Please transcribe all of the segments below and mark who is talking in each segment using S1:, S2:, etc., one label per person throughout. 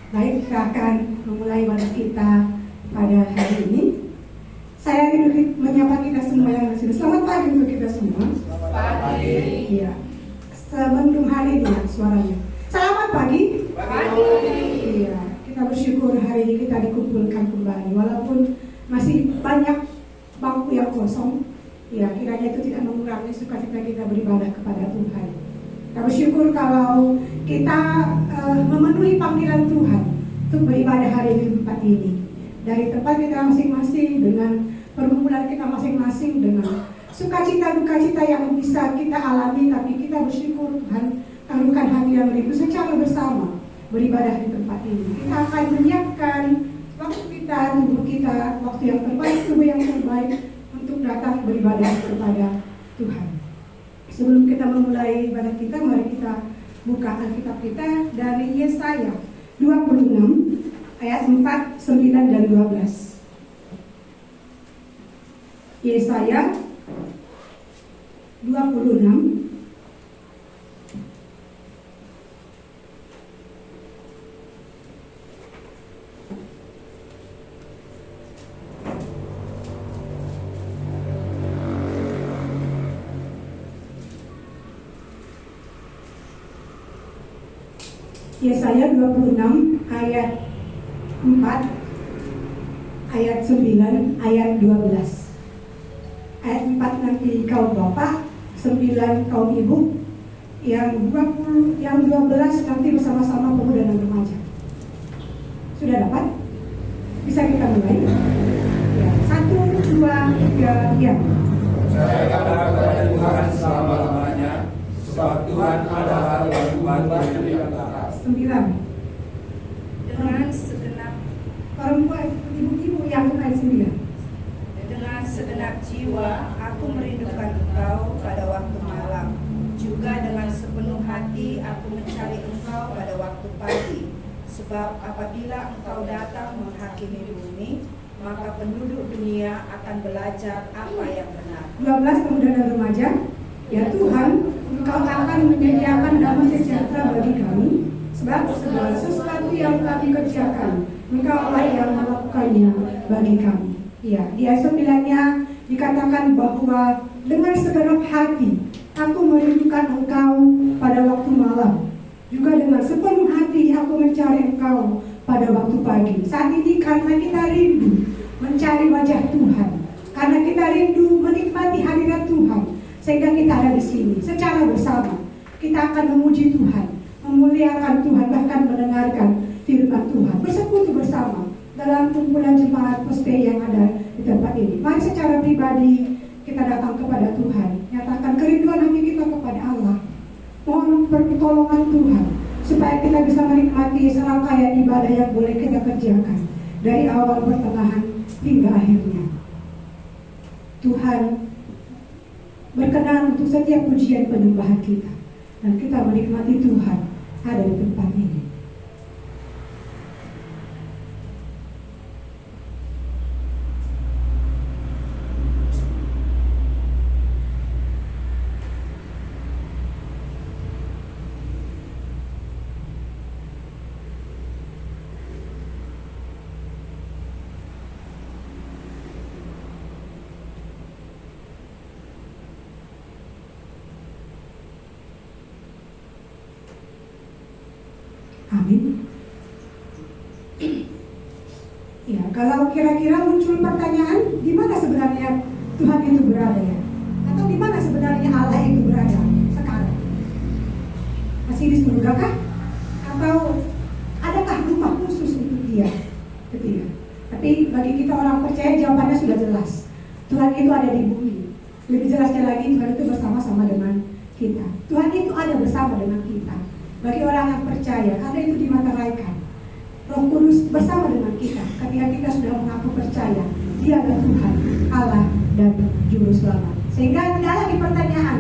S1: Baik, kita akan memulai ibadah kita pada hari ini. Saya ingin menyapa kita semua yang di sini. Selamat pagi untuk kita semua.
S2: Selamat pagi.
S1: Iya. Sebelum hari ini suaranya. Selamat pagi.
S2: Pagi.
S1: Iya. Kita bersyukur hari ini kita dikumpulkan kembali, walaupun masih banyak bangku yang kosong. Ya, kiranya itu tidak mengurangi sukacita kita beribadah kepada Tuhan. Kita bersyukur kalau kita memenuhi panggilan Tuhan untuk beribadah hari ini di tempat ini. Dari tempat kita masing-masing, dengan pergumulan kita masing-masing, dengan sukacita dukacita yang bisa kita alami, tapi kita bersyukur Tuhan tangguhkan hati yang rindu secara bersama beribadah di tempat ini. Kita akan menyiapkan waktu kita, tubuh kita, waktu yang terbaik, tubuh yang terbaik untuk datang beribadah kepada Tuhan. Sebelum kita memulai ibadah kita, mari kita buka Alkitab kita dari Yesaya 26 ayat 4, 9 dan 12. Yesaya 26 Yesaya 26 ayat 4, ayat 9, ayat 12. Ayat 4 nanti kaum bapak, 9 kaum ibu, yang 12 nanti bersama-sama pemuda dan remaja. Sudah dapat? Bisa kita mulai? Ya, 1, 2, 3, ya.
S2: Saya katakan kepada Tuhan selama-lamanya, sebab Tuhan adalah Tuhan di antara.
S1: 9.
S3: Dengan segenap
S1: Perempuan, ibu-ibu yang ayat 9.
S3: dengan segenap jiwa aku merindukan engkau pada waktu malam, juga dengan sepenuh hati aku mencari engkau pada waktu pagi. Sebab apabila engkau datang menghakimi bumi, maka penduduk dunia akan belajar apa yang benar.
S1: 12 pemuda dan remaja. Ya Tuhan, engkau akan menyediakan damai sejahtera bagi kami, sebab segala sesuatu yang kami kerjakan, engkau lah yang melakukannya bagi kami. Ya, di ayat 9-nya dikatakan bahwa dengan segenap hati aku merindukan engkau pada waktu malam, juga dengan sepenuh hati aku mencari engkau pada waktu pagi. Saat ini karena kita rindu mencari wajah Tuhan, karena kita rindu menikmati hadirat Tuhan, sehingga kita ada di sini secara bersama. Kita akan memuji Tuhan, memuliakan Tuhan, bahkan mendengarkan firman Tuhan, bersekutu bersama dalam kumpulan jemaat Poste yang ada di tempat ini. Mari secara pribadi kita datang kepada Tuhan, nyatakan kerinduan hati kita kepada Allah, mohon pertolongan Tuhan supaya kita bisa menikmati serangkaian ibadah yang boleh kita kerjakan dari awal, pertengahan hingga akhirnya. Tuhan berkenan untuk setiap pujian penyembahan kita, dan kita menikmati Tuhan ada di tempat ini. Amin. Ya, kalau kira-kira muncul pertanyaan, di mana sebenarnya Tuhan itu berada ya? Atau di mana sebenarnya Allah itu berada sekarang? Masih di surga kah? Atau adakah rumah khusus untuk dia? Ketiga. Tapi bagi kita orang percaya jawabannya sudah jelas. Tuhan itu ada di bumi. Lebih jelasnya lagi, Tuhan itu bersama-sama dengan kita. Tuhan itu ada bersama dengan kita. Bagi orang yang percaya, karena itu dimateraikan. Roh Kudus bersama dengan kita. Ketika kita sudah mengaku percaya, Dia adalah Tuhan, Allah dan Juru Selamat. Sehingga tidak lagi pertanyaan,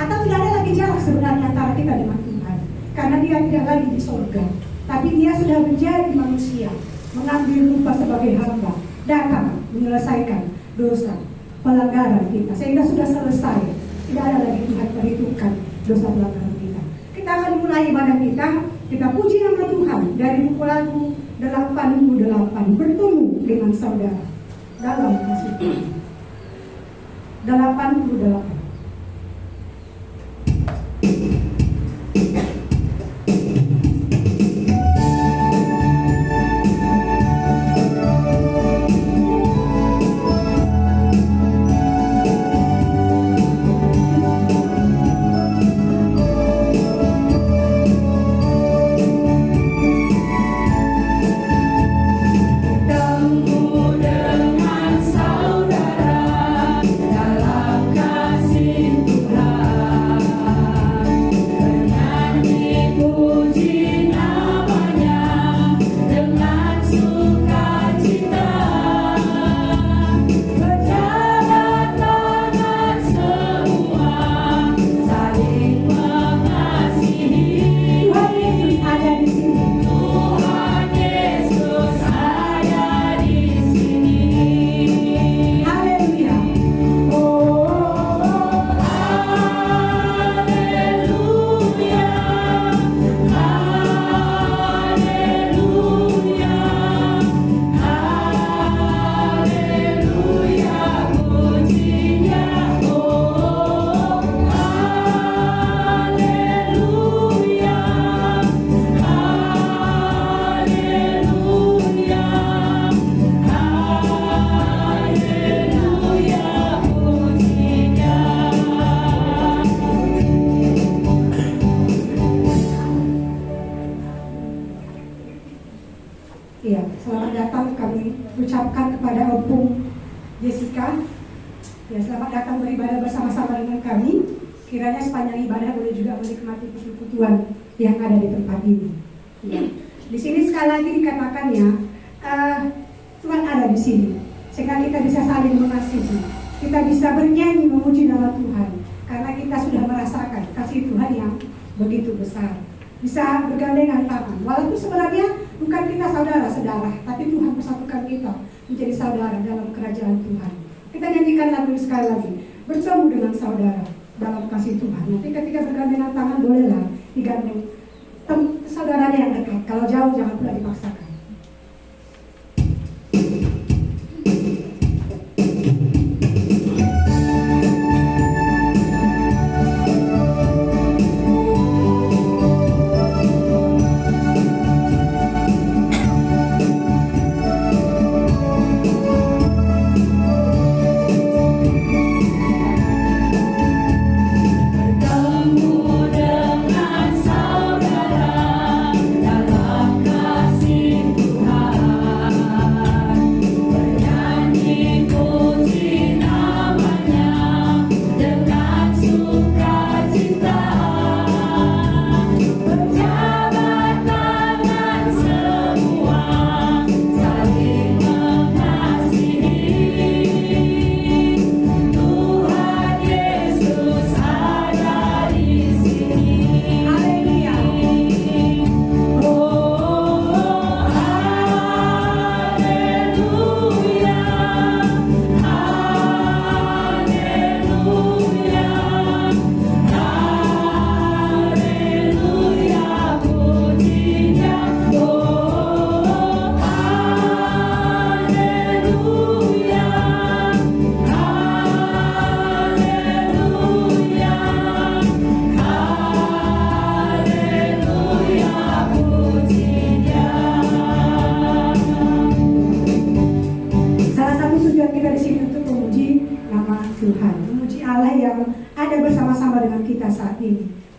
S1: atau tidak ada lagi jarak sebenarnya antara kita dengan Tuhan. Karena Dia tidak lagi di surga, tapi Dia sudah menjadi manusia, mengambil rupa sebagai hamba, datang menyelesaikan dosa pelanggaran kita. Sehingga sudah selesai, tidak ada lagi Tuhan perhitungkan dosa pelanggaran kita. Kita akan mulai ibadah kita Kita puji nama Tuhan dari buku lagu 88, bertemu dengan saudara dalam kasih Tuhan. 88. Iya, selamat datang kami ucapkan kepada Opung Jessica. Ya, selamat datang beribadah bersama-sama dengan kami. Kiranya sepanjang ibadah boleh juga menikmati persekutuan yang ada di tempat ini. Ya. Di sini sekali lagi dikatakannya Tuhan ada di sini, sehingga kita bisa saling mengasihi. Kita bisa bernyanyi memuji nama Tuhan karena kita sudah merasakan kasih Tuhan yang begitu besar. Bisa bergandengan tangan, walaupun sebenarnya bukan kita saudara-saudara, tapi Tuhan persatukan kita menjadi saudara dalam kerajaan Tuhan. Kita nyanyikan lagu ini sekali lagi, bersama dengan saudara dalam kasih Tuhan. Nanti ketika bergandengan tangan bolehlah digandeng saudaranya yang dekat. Kalau jauh jangan pula dipaksakan.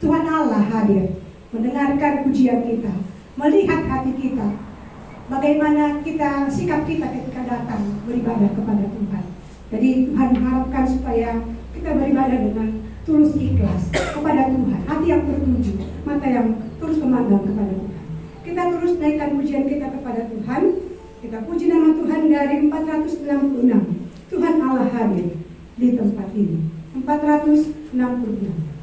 S1: Tuhan Allah hadir mendengarkan pujian kita, melihat hati kita, bagaimana sikap kita ketika datang beribadah kepada Tuhan. Jadi Tuhan mengharapkan supaya kita beribadah dengan tulus ikhlas kepada Tuhan, hati yang tertuju, mata yang terus memandang kepada Tuhan. Kita terus naikkan pujian kita kepada Tuhan. Kita puji nama Tuhan dari 466. Tuhan Allah hadir di tempat ini. 466.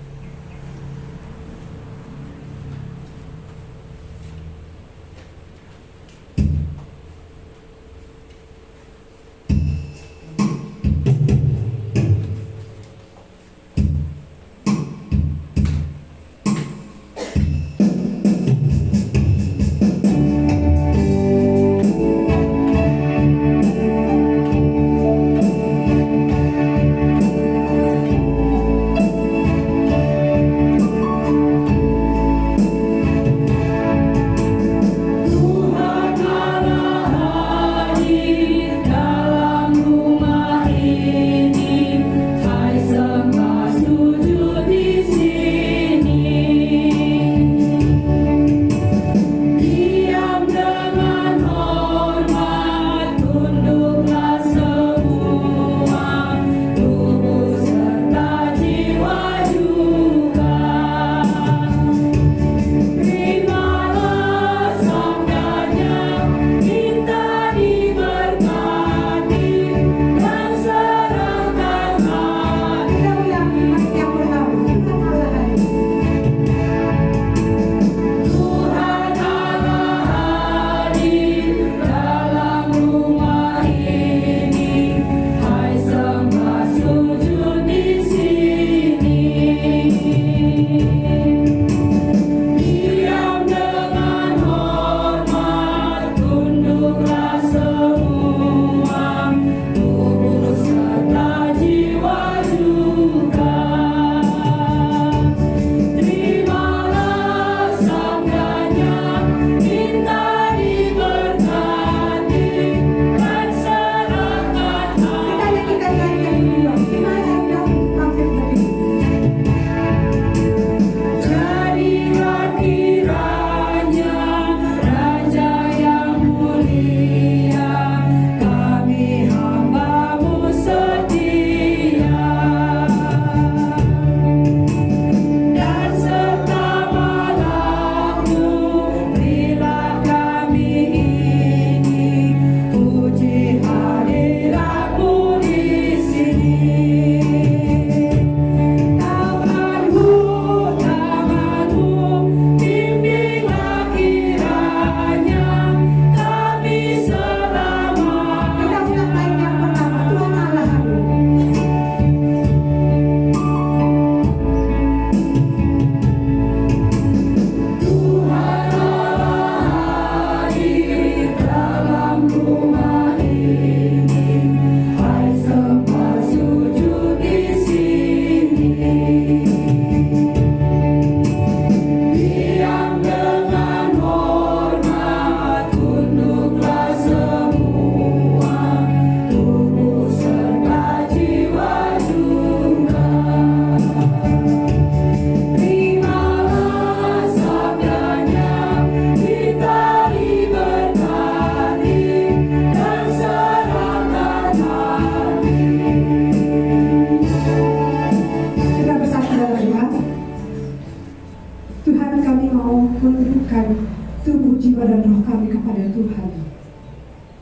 S1: jiwa dan roh kami kepada Tuhan.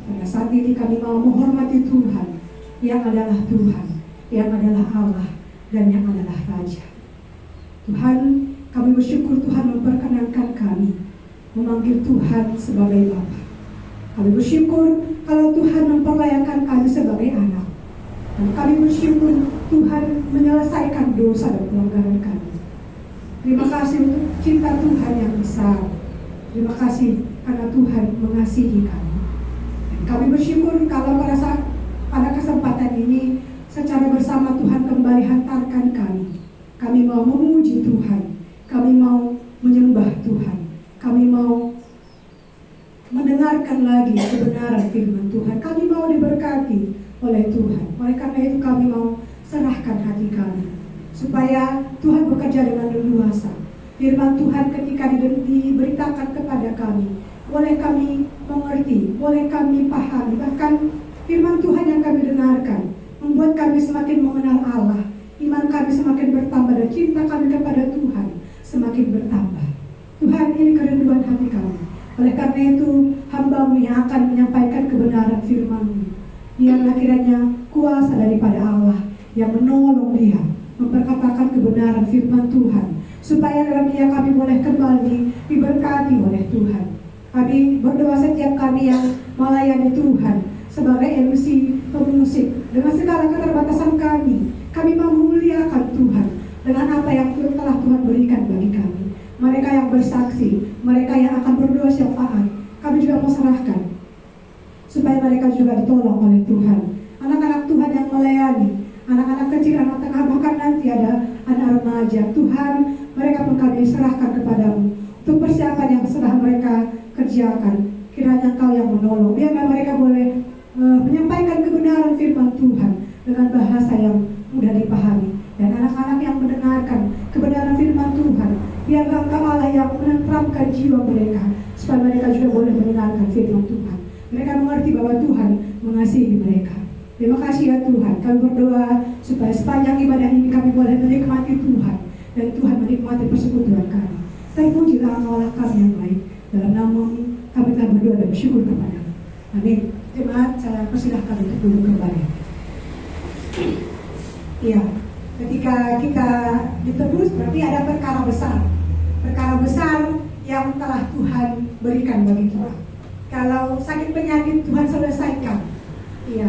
S1: Pada saat ini kami mau menghormati Tuhan yang adalah Tuhan, yang adalah Allah, dan yang adalah Raja. Tuhan, kami bersyukur Tuhan memperkenankan kami memanggil Tuhan sebagai Bapa. Kami bersyukur kalau Tuhan memperlayakan kami sebagai anak. Dan kami bersyukur Tuhan menyelesaikan dosa dan pelanggaran kami. Terima kasih untuk cinta Tuhan yang besar. Terima kasih karena Tuhan mengasihi kami. Dan kami bersyukur kalau pada kesempatan ini secara bersama Tuhan kembali hantarkan kami. Kami mau memuji Tuhan. Kami mau menyembah Tuhan. Kami mau mendengarkan lagi kebenaran firman Tuhan. Kami mau diberkati oleh Tuhan. Oleh karena itu kami mau serahkan hati kami supaya Tuhan bekerja dengan leluasa. Firman Tuhan ketika diberitakan kepada kami, boleh kami mengerti, boleh kami pahami. Bahkan firman Tuhan yang kami dengarkan membuat kami semakin mengenal Allah. Iman kami semakin bertambah dan cinta kami kepada Tuhan semakin bertambah. Tuhan, ini kerinduan hati kami. Oleh karena itu hamba-Mu yang akan menyampaikan kebenaran firman-Mu, biarlah kiranya kuasa daripada Allah yang menolong dia memperkatakan kebenaran firman Tuhan, supaya dalam dia kami boleh kembali diberkati oleh Tuhan. Kami berdoa setiap kami yang melayani Tuhan sebagai MC, pemusik, dengan segala keterbatasan kami mau memuliakan Tuhan dengan apa yang telah Tuhan berikan bagi kami. Mereka yang bersaksi, mereka yang akan berdoa syafaat, kami juga mau serahkan supaya mereka juga ditolong oleh Tuhan. Anak-anak Tuhan yang melayani, anak-anak kecil, anak tengah, bahkan nanti ada anak remaja. Tuhan, mereka pun kami serahkan kepadamu untuk persiapan yang sudah mereka kerjakan. Kiranya Engkau yang menolong, biarlah mereka boleh menyampaikan kebenaran firman Tuhan dengan bahasa yang mudah dipahami. Dan anak-anak yang mendengarkan kebenaran firman Tuhan, biarlah Engkau Allah yang menenteramkan jiwa mereka, supaya mereka juga boleh mendengarkan firman Tuhan. Mereka mengerti bahwa Tuhan mengasihi mereka. Terima kasih ya Tuhan. Kami berdoa supaya sepanjang ibadah ini kami boleh menikmati Tuhan, dan Tuhan menikmati persekutuan kami. Terpujilah Allah kami yang baik. Dalam nama-Mu kami telah berdoa dan bersyukur kepada-Mu. Amin. Jemaat, saya persilahkan untuk duduk kembali. Iya, ketika kita ditebus berarti ada perkara besar. Perkara besar yang telah Tuhan berikan bagi kita. Kalau sakit penyakit Tuhan selesaikan. Iya.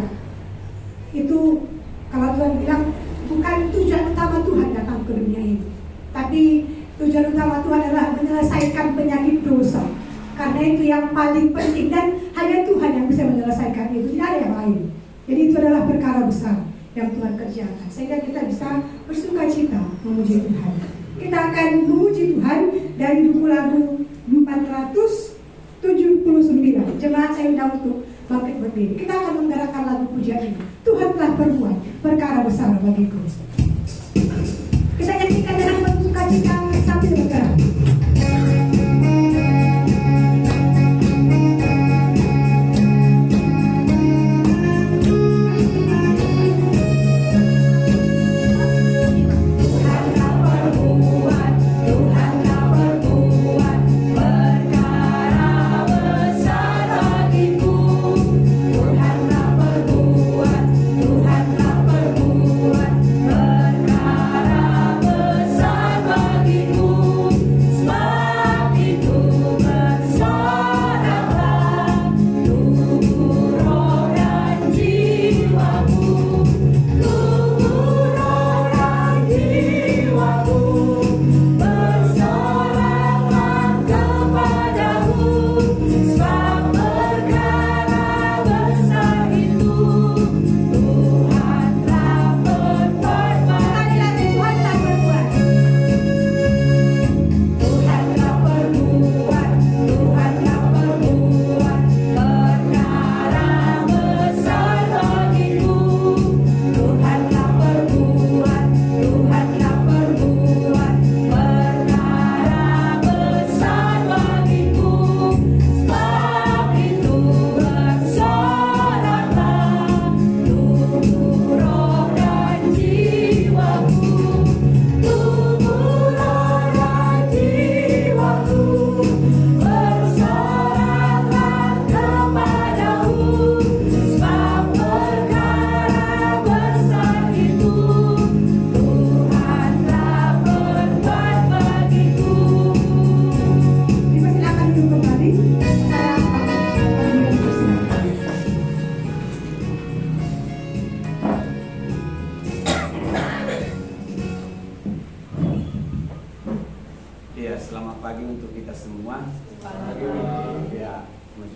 S1: Itu kalau Tuhan bilang bukan tujuan utama Tuhan datang ke dunia ini, tapi tujuan utama Tuhan adalah menyelesaikan penyakit dosa. Karena itu yang paling penting, dan hanya Tuhan yang bisa menyelesaikan itu, tidak ada yang lain. Jadi itu adalah perkara besar yang Tuhan kerjakan, sehingga kita bisa bersuka cita memuji Tuhan. Kita akan memuji Tuhan dari buku lagu 479. Jemaat saya undang untuk bangkit berdiri. Kita akan menggerakkan lagu pujian ini. Tuhan telah berbuat perkara besar bagiku. Kita nyanyikan dengan bersuka cita sambil bergerak.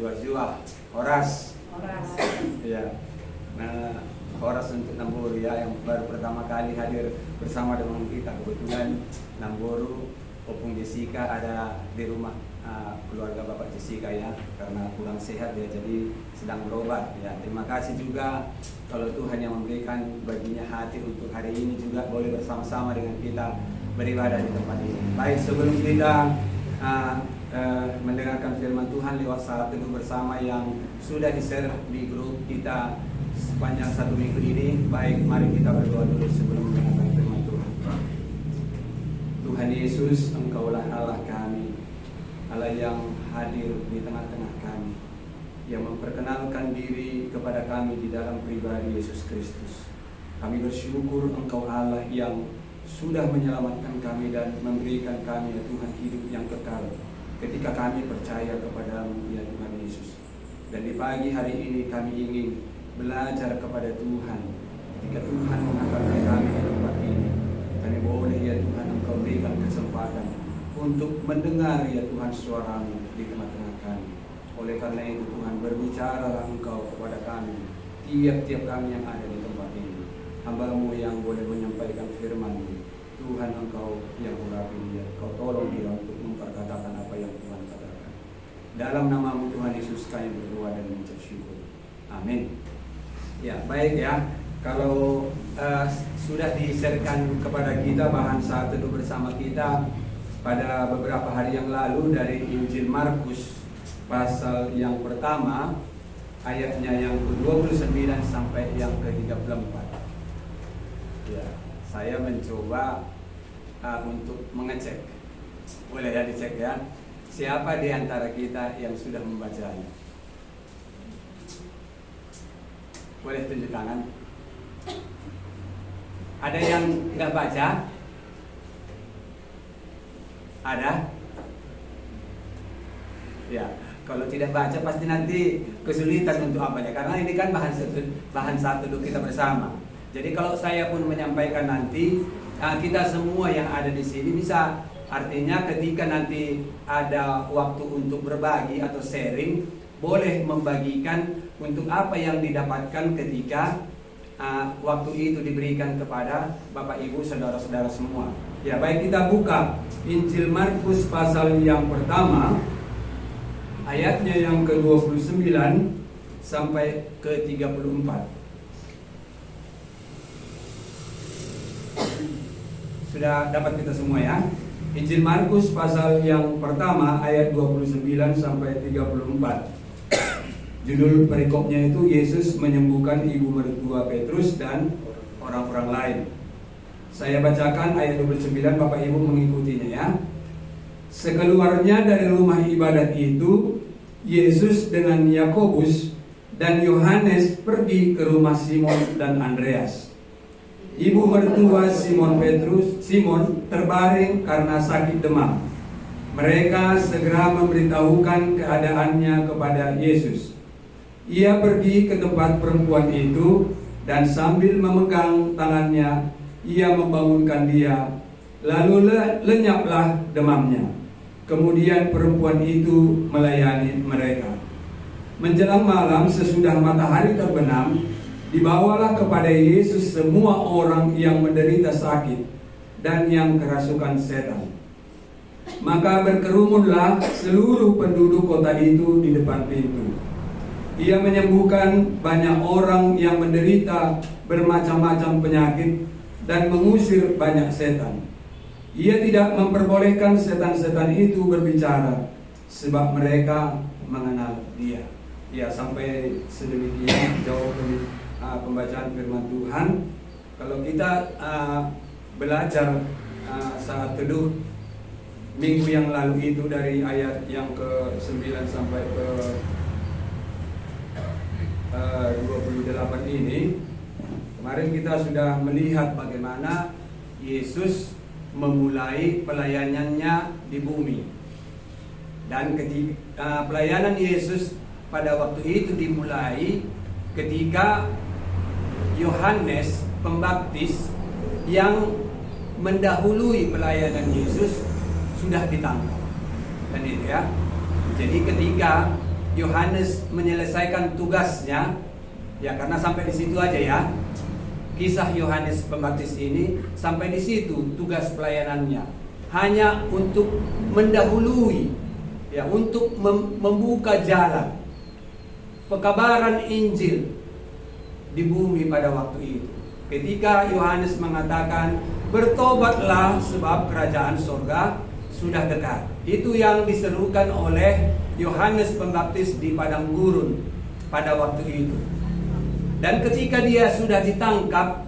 S4: Jua-jua, Horas.
S3: Horas.
S4: Ya. Nah, Horas untuk Namboru ya, yang baru pertama kali hadir bersama dengan kita. Kebetulan Namboru, Opung Jessica ada di rumah keluarga Bapak Jessica ya, karena kurang sehat ya, jadi sedang berobat ya. Terima kasih juga kalau Tuhan yang memberikan baginya hati untuk hari ini juga boleh bersama-sama dengan kita beribadah di tempat ini. Baik, sebelum kita mendengarkan firman Tuhan lewat saat teduh bersama yang sudah di-share di grup kita sepanjang 1 minggu ini, baik mari kita berdoa dulu sebelum mendengarkan firman Tuhan. Tuhan Yesus, Engkaulah Allah kami, Allah yang hadir di tengah-tengah kami, yang memperkenalkan diri kepada kami di dalam pribadi Yesus Kristus. Kami bersyukur Engkau Allah yang sudah menyelamatkan kami dan memberikan kami ya Tuhan hidup yang kekal ketika kami percaya kepadamu ya Tuhan Yesus. Dan di pagi hari ini kami ingin belajar kepada Tuhan. Ketika Tuhan mengangkatkan kami di tempat ini, kami boleh ya Tuhan Engkau berikan kesempatan untuk mendengar ya Tuhan suaramu di tengah-tengah kami. Oleh karena itu Tuhan, berbicaralah Engkau kepada kami, tiap-tiap kami yang ada di tempat ini. Hamba-Mu yang boleh menyampaikan firman-Mu, Tuhan Engkau yang urapi dia, Kau tolong dia untuk memperkatakan apa yang Tuhan katakan. Dalam nama-Mu Tuhan Yesus kami berdoa dan mengucap syukur. Amin. Ya, baik ya. Kalau sudah di-sharekan kepada kita bahan saat teduh bersama kita pada beberapa hari yang lalu dari Injil Markus pasal yang pertama, ayatnya yang ke-29 sampai yang ke-34. Ya, saya mencoba untuk mengecek, boleh ya dicek ya, siapa di antara kita yang sudah membacanya? Boleh tunjuk tangan. Ada yang nggak baca? Ada? Ya, kalau tidak baca pasti nanti kesulitan untuk apa ya, karena ini kan bahan saat teduh kita bersama. Jadi kalau saya pun menyampaikan nanti, kita semua yang ada di sini bisa, artinya ketika nanti ada waktu untuk berbagi atau sharing, boleh membagikan untuk apa yang didapatkan ketika waktu itu diberikan kepada Bapak Ibu saudara-saudara semua. Ya, baik, kita buka Injil Markus pasal yang pertama, ayatnya yang ke-29 sampai ke-34. Sudah dapat kita semua ya. Injil Markus pasal yang pertama ayat 29 sampai 34. Judul perikopnya itu Yesus menyembuhkan ibu mertua Petrus dan orang-orang lain. Saya bacakan ayat 29, Bapak Ibu mengikutinya ya. Sekeluarnya dari rumah ibadat itu, Yesus dengan Yakobus dan Yohanes pergi ke rumah Simon dan Andreas. Ibu mertua Simon terbaring karena sakit demam. Mereka segera memberitahukan keadaannya kepada Yesus. Ia pergi ke tempat perempuan itu dan sambil memegang tangannya, ia membangunkan dia. Lalu lenyaplah demamnya. Kemudian perempuan itu melayani mereka. Menjelang malam sesudah matahari terbenam, dibawalah kepada Yesus semua orang yang menderita sakit dan yang kerasukan setan. Maka berkerumunlah seluruh penduduk kota itu di depan pintu. Ia menyembuhkan banyak orang yang menderita bermacam-macam penyakit dan mengusir banyak setan. Ia tidak memperbolehkan setan-setan itu berbicara, sebab mereka mengenal dia. Ya, sampai sedemikian jauh pembacaan firman Tuhan. Kalau kita belajar saat teduh minggu yang lalu itu dari ayat yang ke-9 sampai ke 28 ini, kemarin kita sudah melihat bagaimana Yesus memulai pelayanannya di bumi. Dan ketika pelayanan Yesus pada waktu itu dimulai ketika Yohanes Pembaptis yang mendahului pelayanan Yesus sudah ditangkap. Dan itu ya. Jadi ketika Yohanes menyelesaikan tugasnya, ya karena sampai di situ aja ya. Kisah Yohanes Pembaptis ini sampai di situ tugas pelayanannya. Hanya untuk mendahului, ya untuk membuka jalan pekabaran Injil di bumi pada waktu itu. Ketika Yohanes mengatakan, bertobatlah sebab kerajaan sorga sudah dekat. Itu yang diserukan oleh Yohanes Pembaptis di padang gurun pada waktu itu. Dan ketika dia sudah ditangkap,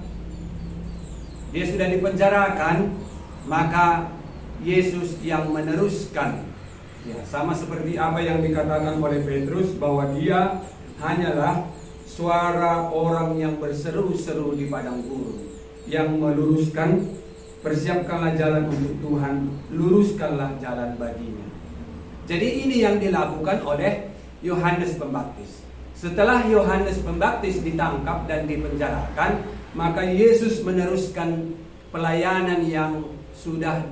S4: dia sudah dipenjarakan, maka Yesus yang meneruskan. Ya, sama seperti apa yang dikatakan oleh Petrus, bahwa dia hanyalah suara orang yang berseru-seru di padang gurun, yang meluruskan, persiapkanlah jalan untuk Tuhan, luruskanlah jalan baginya. Jadi ini yang dilakukan oleh Yohanes Pembaptis. Setelah Yohanes Pembaptis ditangkap dan dipenjarakan, maka Yesus meneruskan pelayanan yang sudah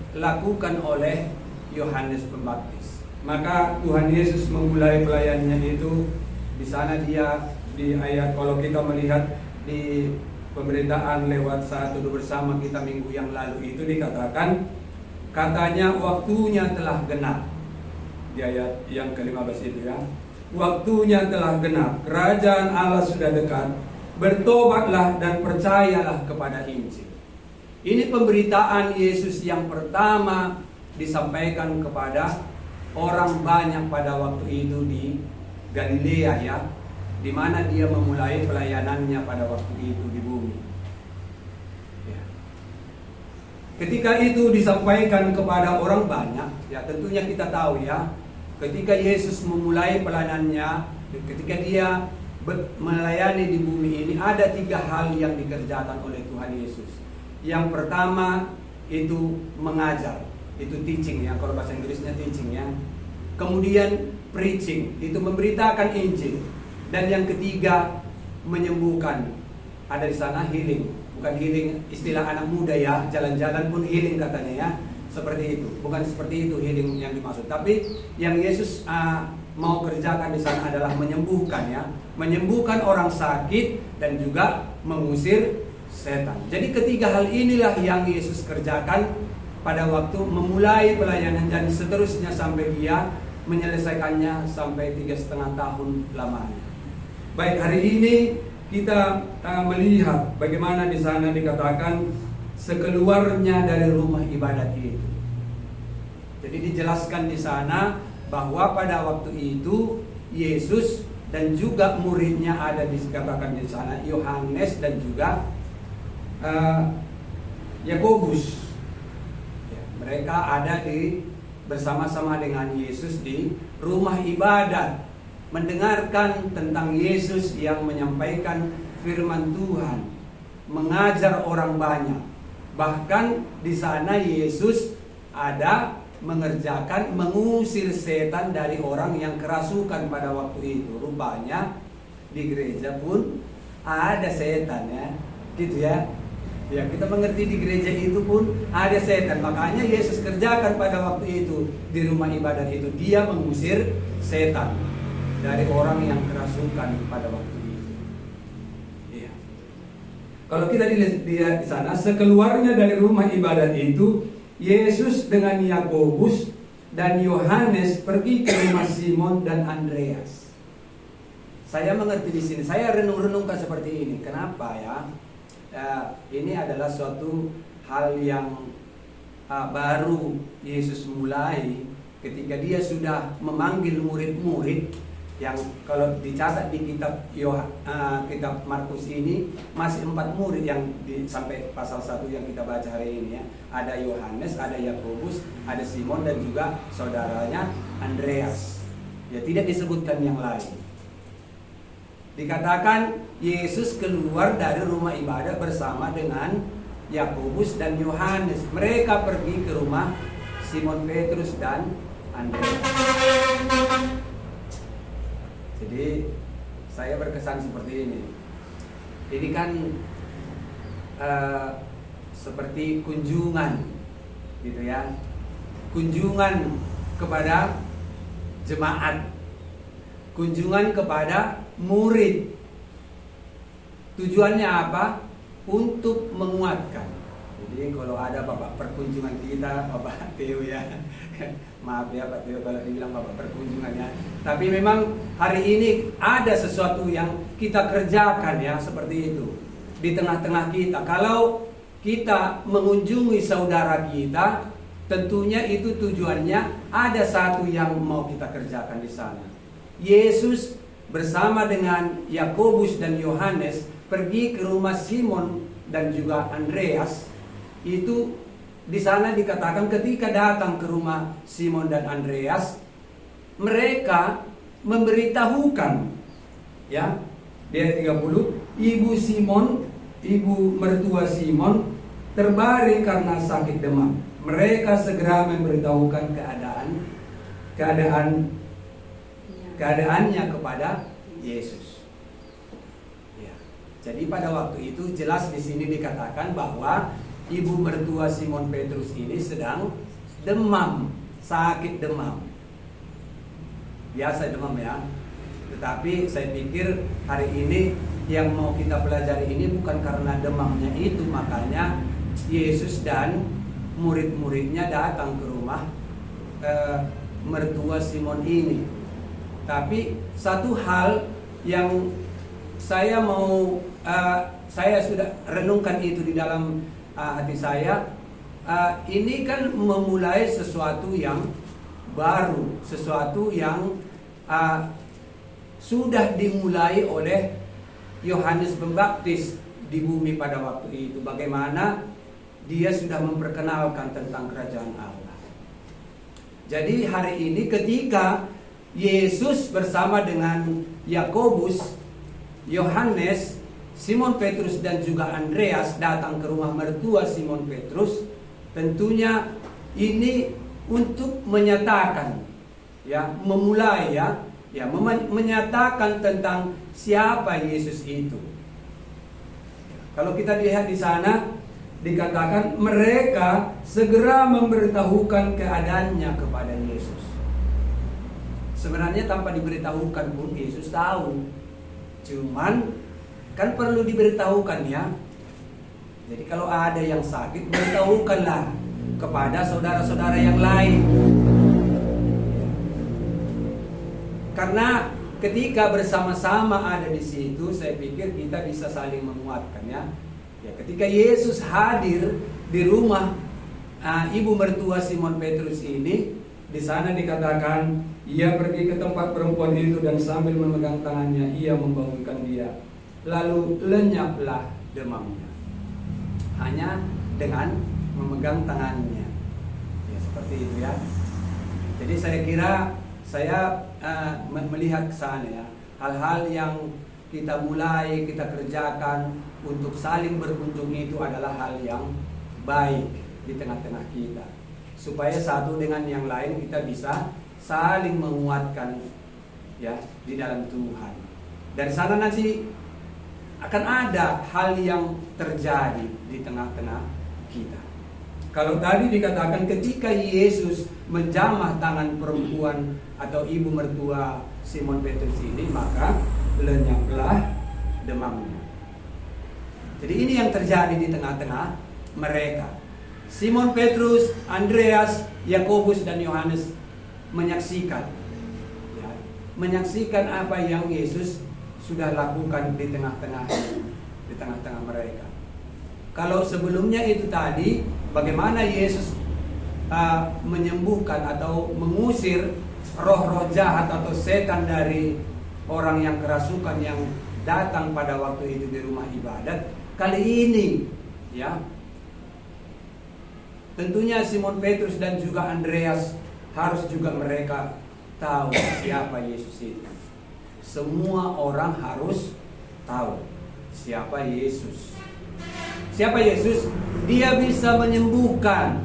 S4: dilakukan oleh Yohanes Pembaptis. Maka Tuhan Yesus memulai pelayanannya itu di sana dia di ayat, kalau kita melihat di pemberitaan lewat Saat Teduh Bersama kita minggu yang lalu itu dikatakan, katanya waktunya telah genap. Di ayat yang ke-15 itu ya, waktunya telah genap, kerajaan Allah sudah dekat, bertobatlah dan percayalah kepada Injil. Ini pemberitaan Yesus yang pertama disampaikan kepada orang banyak pada waktu itu di Galilea ya, di mana dia memulai pelayanannya pada waktu itu di bumi. Ya. Ketika itu disampaikan kepada orang banyak, ya tentunya kita tahu ya, ketika Yesus memulai pelayanannya, ketika dia melayani di bumi ini, ada 3 hal yang dikerjakan oleh Tuhan Yesus. Yang pertama itu mengajar, itu teaching ya, kalau bahasa Inggrisnya teaching ya. Kemudian preaching, itu memberitakan Injil. Dan yang ketiga menyembuhkan. Ada di sana healing, bukan healing istilah anak muda ya, jalan-jalan pun healing katanya ya. Seperti itu, bukan seperti itu healing yang dimaksud. Tapi yang Yesus mau kerjakan di sana adalah menyembuhkan ya, menyembuhkan orang sakit dan juga mengusir setan. Jadi 3 hal inilah yang Yesus kerjakan pada waktu memulai pelayanan dan seterusnya sampai dia menyelesaikannya sampai 3,5 tahun lamanya. Baik, hari ini kita melihat bagaimana di sana dikatakan sekeluarnya dari rumah ibadat itu. Jadi dijelaskan di sana bahwa pada waktu itu Yesus dan juga muridnya ada dikatakan di sana, Yohanes dan juga Yakobus. Ya, mereka ada bersama-sama dengan Yesus di rumah ibadat, mendengarkan tentang Yesus yang menyampaikan firman Tuhan, mengajar orang banyak. Bahkan di sana Yesus ada mengerjakan mengusir setan dari orang yang kerasukan pada waktu itu. Rupanya di gereja pun ada setan ya, gitu ya. Ya, kita mengerti di gereja itu pun ada setan. Makanya Yesus kerjakan pada waktu itu di rumah ibadat itu, dia mengusir setan dari orang yang kerasukan pada waktu itu. Iya. Kalau kita lihat di sana, sekeluarnya dari rumah ibadat itu, Yesus dengan Yakobus dan Yohanes pergi ke rumah Simon dan Andreas. Saya mengerti di sini, saya renung-renungkan seperti ini. Kenapa ya? Ini adalah suatu hal yang baru Yesus mulai ketika dia sudah memanggil murid-murid yang kalau dicatat di kitab kitab Markus ini masih 4 murid yang sampai pasal 1 yang kita baca hari ini ya. Ada Yohanes, ada Yakobus, ada Simon dan juga saudaranya Andreas. Ya, tidak disebutkan yang lain. Dikatakan Yesus keluar dari rumah ibadah bersama dengan Yakobus dan Yohanes. Mereka pergi ke rumah Simon Petrus dan Andreas. Jadi saya berkesan seperti ini. Ini kan seperti kunjungan, gitu ya. Kunjungan kepada jemaat, kunjungan kepada murid. Tujuannya apa? Untuk menguatkan. Jadi kalau ada Bapak perkunjungan kita, Bapak Teo ya, maaf ya Pak Teo kalau dibilang Bapak perkunjungan ya. Tapi memang hari ini ada sesuatu yang kita kerjakan ya, seperti itu di tengah-tengah kita. Kalau kita mengunjungi saudara kita, tentunya itu tujuannya ada satu yang mau kita kerjakan di sana. Yesus bersama dengan Yakobus dan Yohanes pergi ke rumah Simon dan juga Andreas. Itu di sana dikatakan ketika datang ke rumah Simon dan Andreas, mereka memberitahukan ya, di ayat 30, ibu mertua Simon terbaring karena sakit demam. Mereka segera memberitahukan keadaannya kepada Yesus. Ya. Jadi pada waktu itu jelas di sini dikatakan bahwa ibu mertua Simon Petrus ini sedang demam, sakit demam. Biasa demam ya. Tetapi saya pikir hari ini yang mau kita pelajari ini bukan karena demamnya itu, makanya Yesus dan murid-muridnya datang ke rumah mertua Simon ini. Tapi satu hal yang saya sudah renungkan itu di dalam hati saya, ini kan memulai sesuatu yang baru, sesuatu yang sudah dimulai oleh Yohanes Pembaptis di bumi pada waktu itu. Bagaimana dia sudah memperkenalkan tentang kerajaan Allah. Jadi hari ini ketika Yesus bersama dengan Yakobus, Yohanes, Simon Petrus dan juga Andreas datang ke rumah mertua Simon Petrus, tentunya ini untuk menyatakan ya, memulai menyatakan tentang siapa Yesus itu. Kalau kita lihat di sana dikatakan mereka segera memberitahukan keadaannya kepada Yesus. Sebenarnya tanpa diberitahukan pun Yesus tahu. Cuman kan perlu diberitahukan ya. Jadi kalau ada yang sakit, beritahukanlah kepada saudara-saudara yang lain. Karena ketika bersama-sama ada di situ, saya pikir kita bisa saling menguatkan ya. Ya, ketika Yesus hadir di rumah ibu mertua Simon Petrus ini, di sana dikatakan ia pergi ke tempat perempuan itu dan sambil memegang tangannya ia membangunkan dia. Lalu lenyaplah demamnya. Hanya dengan memegang tangannya. Ya, seperti itu ya. Jadi saya kira saya melihat ke sana ya. Hal-hal yang kita mulai, kita kerjakan untuk saling berkunjung itu adalah hal yang baik di tengah-tengah kita. Supaya satu dengan yang lain kita bisa saling menguatkan ya di dalam Tuhan. Dari sana nanti akan ada hal yang terjadi di tengah-tengah kita. Kalau tadi dikatakan ketika Yesus menjamah tangan perempuan atau ibu mertua Simon Petrus ini, maka lenyaplah demamnya. Jadi ini yang terjadi di tengah-tengah mereka. Simon Petrus, Andreas, Yakobus dan Yohanes menyaksikan ya, menyaksikan apa yang Yesus sudah lakukan di tengah-tengah mereka. Kalau sebelumnya itu tadi bagaimana Yesus menyembuhkan atau mengusir roh-roh jahat atau setan dari orang yang kerasukan yang datang pada waktu itu di rumah ibadat. Kali ini ya, tentunya Simon Petrus dan juga Andreas harus juga mereka tahu siapa Yesus itu. Semua orang harus tahu siapa Yesus. Siapa Yesus? Dia bisa menyembuhkan.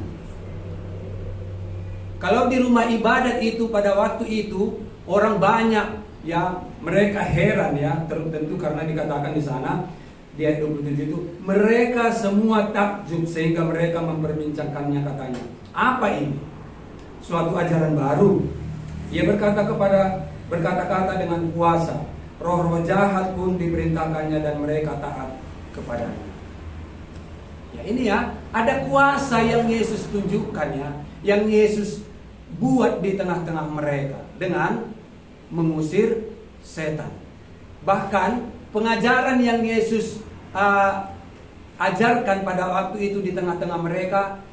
S4: Kalau di rumah ibadat itu pada waktu itu orang banyak ya, mereka heran ya, tentu karena dikatakan di sana di ayat 27 itu mereka semua takjub sehingga mereka memperbincangkannya, katanya, apa ini? Suatu ajaran baru.
S2: Ia berkata-kata dengan kuasa. Roh-roh jahat pun diperintahkannya dan mereka taat kepadanya. Ya, ini ya, ada kuasa yang Yesus tunjukkan ya, yang Yesus buat di tengah-tengah mereka dengan mengusir setan. Bahkan pengajaran yang Yesus ajarkan pada waktu itu di tengah-tengah mereka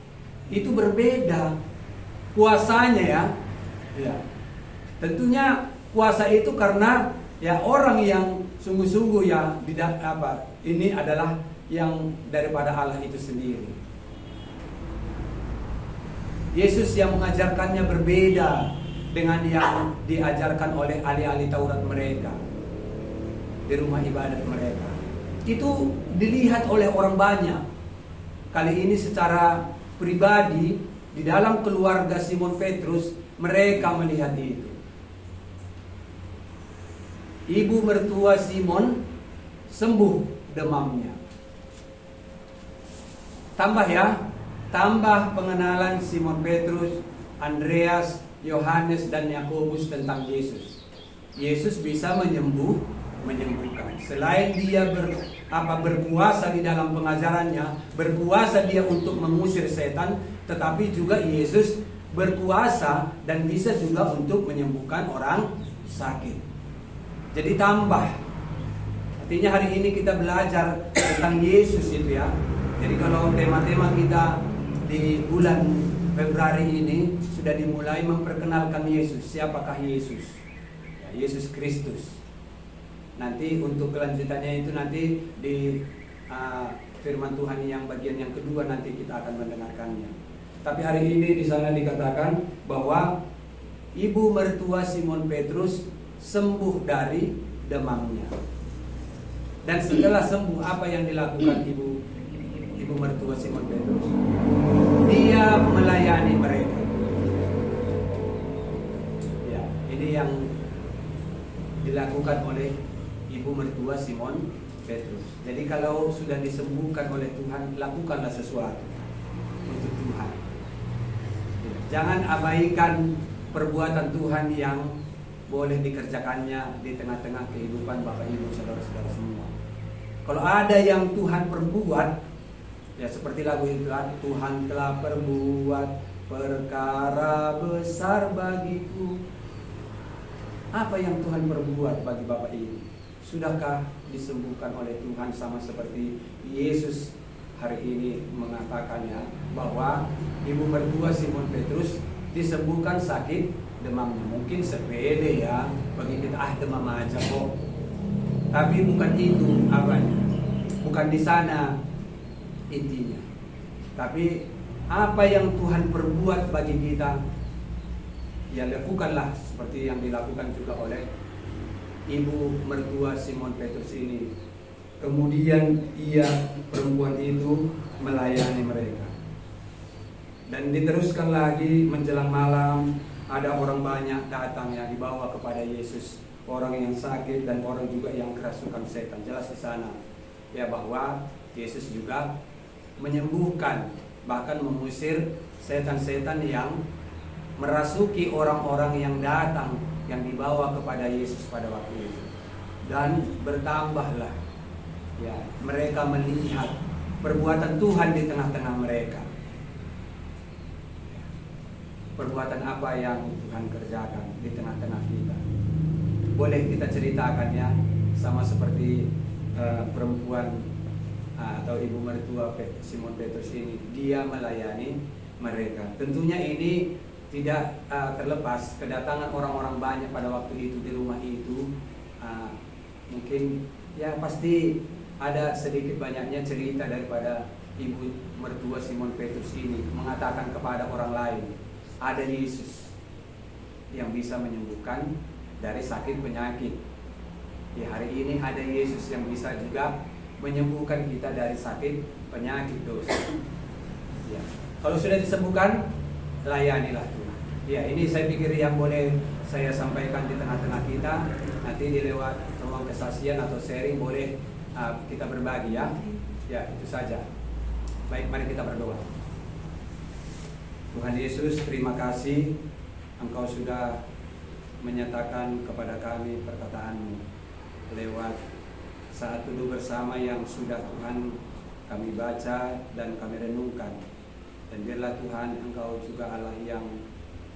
S2: itu berbeda kuasanya ya. Ya. Tentunya kuasa itu karena ya orang yang sungguh-sungguh ya ini adalah yang daripada Allah itu sendiri. Yesus yang mengajarkannya berbeda dengan yang diajarkan oleh ahli-ahli Taurat mereka di rumah ibadat mereka. Itu dilihat oleh orang banyak. Kali ini secara pribadi di dalam keluarga Simon Petrus mereka melihat itu. Ibu mertua Simon sembuh demamnya. Tambah pengenalan Simon Petrus, Andreas, Yohanes dan Yakobus tentang Yesus. Yesus bisa menyembuhkan. Selain dia berkuasa di dalam pengajarannya, berkuasa dia untuk mengusir setan, tetapi juga Yesus berkuasa dan bisa juga untuk menyembuhkan orang sakit. Jadi tambah. Artinya hari ini kita belajar tentang Yesus itu ya. Jadi kalau tema-tema kita di bulan Februari ini sudah dimulai memperkenalkan Yesus. Siapakah Yesus? Ya, Yesus Kristus. Nanti untuk kelanjutannya itu nanti di firman Tuhan yang bagian yang kedua nanti kita akan mendengarkannya. Tapi hari ini di sana dikatakan bahwa ibu mertua Simon Petrus sembuh dari demamnya. Dan setelah sembuh apa yang dilakukan ibu mertua Simon Petrus? Dia melayani mereka. Ya, ini yang dilakukan oleh ibu mertua Simon Petrus. Jadi kalau sudah disembuhkan oleh Tuhan, lakukanlah sesuatu untuk Tuhan. Jangan abaikan perbuatan Tuhan yang boleh dikerjakannya di tengah-tengah kehidupan Bapak Ibu saudara-saudara semua. Kalau ada yang Tuhan perbuat, ya seperti lagu itu kan, Tuhan telah perbuat perkara besar bagiku. Apa yang Tuhan perbuat bagi Bapak Ibu? Sudahkah disembuhkan oleh Tuhan sama seperti Yesus hari ini mengatakannya bahwa ibu mertua Simon Petrus disembuhkan sakit demamnya. Mungkin sepele ya bagi kita, demam aja kok. Tapi bukan itu apanya. Bukan di sana intinya. Tapi apa yang Tuhan perbuat bagi kita, ya lakukanlah seperti yang dilakukan juga oleh ibu mertua Simon Petrus ini. Kemudian perempuan itu melayani mereka. Dan diteruskan lagi menjelang malam, ada orang banyak datang yang dibawa kepada Yesus, orang yang sakit dan orang juga yang kerasukan setan. Jelas di sana ya bahwa Yesus juga menyembuhkan, bahkan mengusir setan-setan yang merasuki orang-orang yang datang, yang dibawa kepada Yesus pada waktu itu. Dan bertambahlah ya, mereka melihat perbuatan Tuhan di tengah-tengah mereka. Perbuatan apa yang Tuhan kerjakan di tengah-tengah kita. Boleh kita ceritakan ya, sama seperti perempuan atau ibu mertua Simon Petrus ini, dia melayani mereka. Tentunya ini tidak terlepas kedatangan orang-orang banyak pada waktu itu di rumah itu. Mungkin ya pasti ada sedikit banyaknya cerita daripada ibu mertua Simon Petrus ini mengatakan kepada orang lain, ada Yesus yang bisa menyembuhkan dari sakit penyakit. Ya, hari ini ada Yesus yang bisa juga menyembuhkan kita dari sakit penyakit dosa. Ya. Kalau sudah disembuhkan, layanilah Tuhan. Ya, ini saya pikir yang boleh saya sampaikan di tengah-tengah kita. Nanti di lewat ruang kesaksian atau sharing boleh kita berbagi ya. Ya, itu saja. Baik, mari kita berdoa. Tuhan Yesus, terima kasih Engkau sudah menyatakan kepada kami perkataan-Mu lewat saat duduk bersama yang sudah Tuhan kami baca dan kami renungkan. Dan biarlah Tuhan Engkau juga Allah yang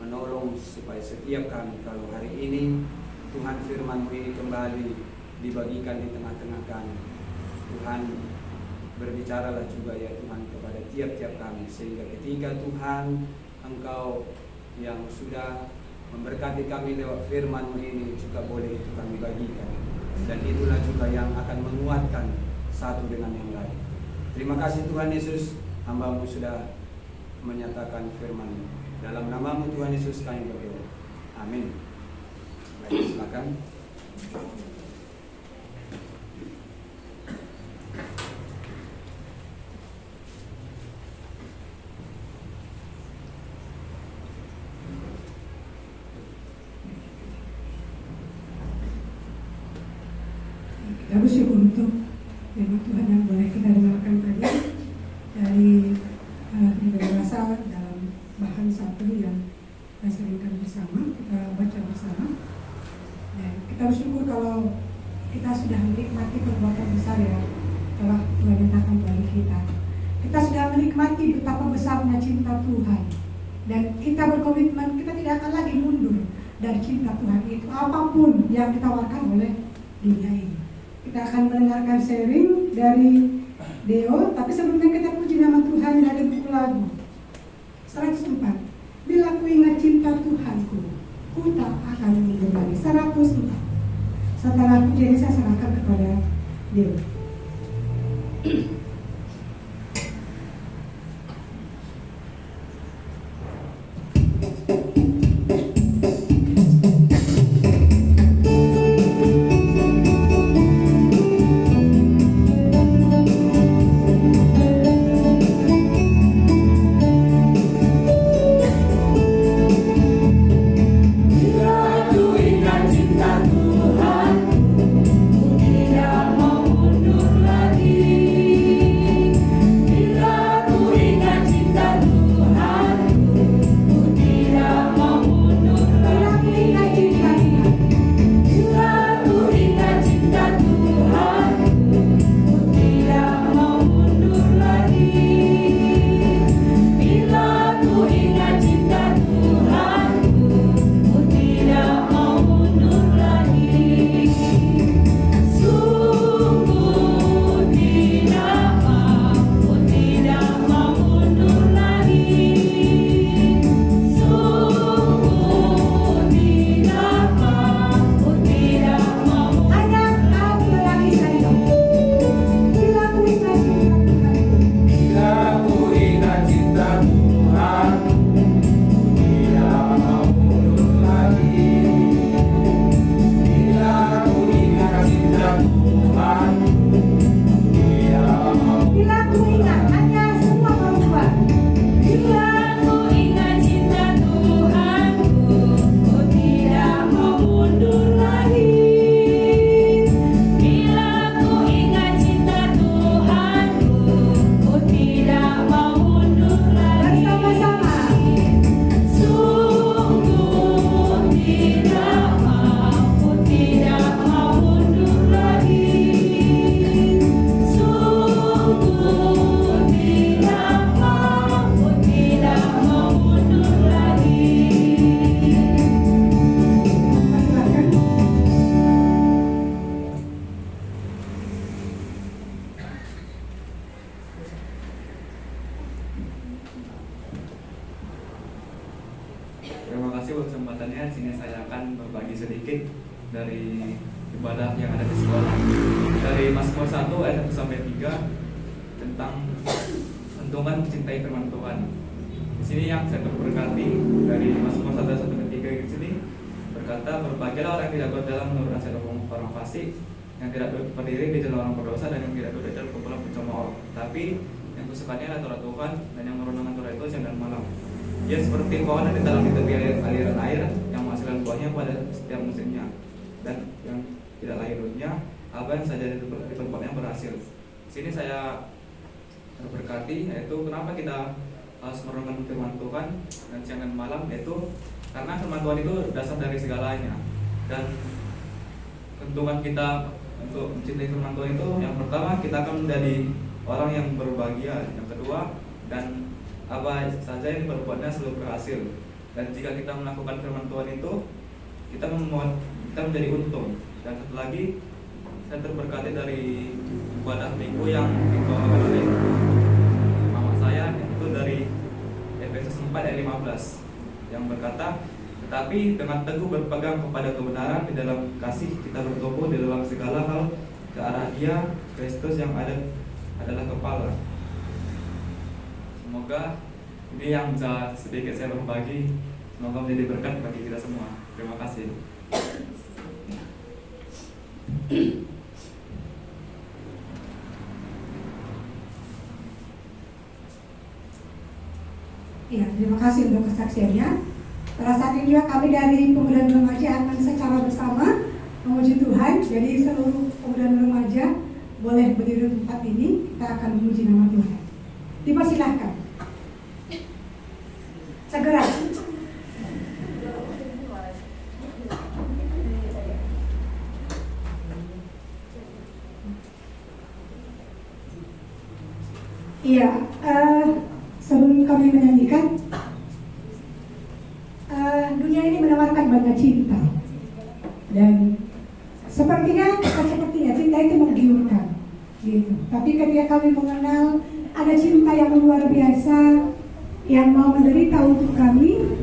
S2: menolong supaya setiap kami, kalau hari ini Tuhan firman-Mu ini kembali dibagikan di tengah-tengah kami, Tuhan berbicaralah juga ya Tuhan kepada tiap-tiap kami, sehingga ketika Tuhan Engkau yang sudah memberkati kami lewat firman-Mu ini juga boleh itu kami bagikan, dan itulah juga yang akan menguatkan satu dengan yang lain. Terima kasih Tuhan Yesus, hamba-Mu sudah menyatakan firman-Mu. Dalam nama-Mu Tuhan Yesus kami berdoa. Amin. Baik, silakan.
S1: Kita bersyukur untuk firman Tuhan yang boleh kita dengarkan tadi dari berasa dalam bahan satu yang kita seringkan bersama, kita baca bersama. Dan kita bersyukur kalau kita sudah menikmati perbuatan besar yang telah Tuhan nyatakan bagi kita. Kita sudah menikmati betapa besarnya cinta Tuhan, dan kita berkomitmen kita tidak akan lagi mundur dari cinta Tuhan itu apapun yang ditawarkan oleh dunia ini. Kita akan mendengarkan sharing dari Deo, tapi sebelumnya kita puji nama Tuhan dari buku lagu 104. Bila ku ingat cinta Tuhanku, ku tak akan mundur lagi. 104. Setelah pujian saya serahkan kepada Deo.
S5: Terima kasih buat kesempatannya. Sini saya akan berbagi sedikit dari ibadah yang ada di sekolah. Dari Mazmur 1 ayat 1 sampai 3 tentang untungan mencintai firman Tuhan. Di sini yang saya berkati dari Mazmur 1 sampai 3 di sini berkata, berbahagialah orang yang tidak berjalan menurut nasihat orang fasik, yang tidak berdiri di jalan orang berdosa, dan yang tidak duduk di dalam kumpulan pencemooh. Tapi yang kusukanya adalah Torah Tuhan, dan yang merenungkan Torah itu siang dan malam. Ia seperti pohon yang ditanam di tepi aliran air yang menghasilkan buahnya pada setiap musimnya, dan yang tidak lahirnya apa yang saja di tempatnya berhasil. Sini saya terberkati, yaitu kenapa kita harus merenungkan firman Tuhan dan siang dan malam, yaitu Karena firman Tuhan itu dasar dari segalanya. Dan keuntungan kita untuk mencintai firman Tuhan itu, yang pertama kita akan menjadi orang yang berbahagia, yang kedua, dan apa saja yang diperbuatnya selalu berhasil. Dan jika kita melakukan firman Tuhan itu, kita menjadi untung. Dan satu lagi, saya terberkati dari ibadah minggu yang dibawakan oleh mama saya, itu dari Efesus 4 ayat 15 yang berkata, tetapi dengan teguh berpegang kepada kebenaran di dalam kasih, kita bertumbuh di dalam segala hal ke arah Dia, Kristus yang adalah kepala. Semoga ini yang bisa sedikit saya berbagi, semoga menjadi berkat bagi kita semua. Terima kasih.
S1: Ya, terima kasih untuk kesaksiannya. Pada saat ini juga kami dari Pemuda Remaja akan secara bersama memuji Tuhan. Jadi seluruh pemuda remaja boleh berdiri di tempat ini, kita akan memuji nama Tuhan. Dipersilahkan. Segera. Iya, sebelum kami menyanyikan, dunia ini menawarkan banyak cinta, dan sepertinya cinta itu menggiurkan, gitu. Tapi ketika kami mengenal ada cinta yang luar biasa, yang mau menderita untuk kami,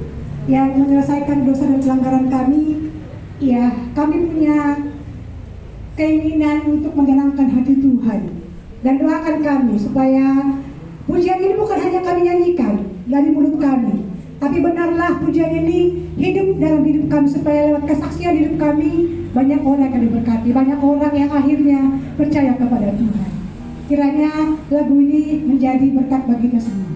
S1: yang menyelesaikan dosa dan pelanggaran kami, ya kami punya keinginan untuk menyenangkan hati Tuhan. Dan doakan kami supaya pujian ini bukan hanya kami nyanyikan dari mulut kami, tapi benarlah pujian ini hidup dalam hidup kami, supaya lewat kesaksian hidup kami banyak orang yang diberkati, banyak orang yang akhirnya percaya kepada Tuhan. Kiranya lagu ini menjadi berkat bagi kita semua.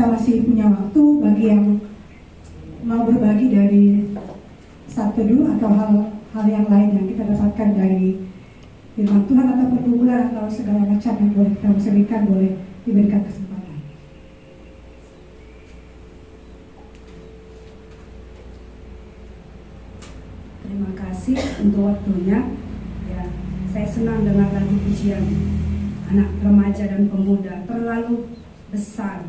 S1: kita masih punya waktu bagi yang mau berbagi dari saat teduh atau hal yang lain yang kita dapatkan dari firman Tuhan atau pergumulan atau segala macam yang boleh kita berikan, boleh diberikan kesempatan.
S3: Terima kasih untuk waktunya. Ya, saya senang dengan lagu pujian anak remaja dan pemuda. Terlalu besar,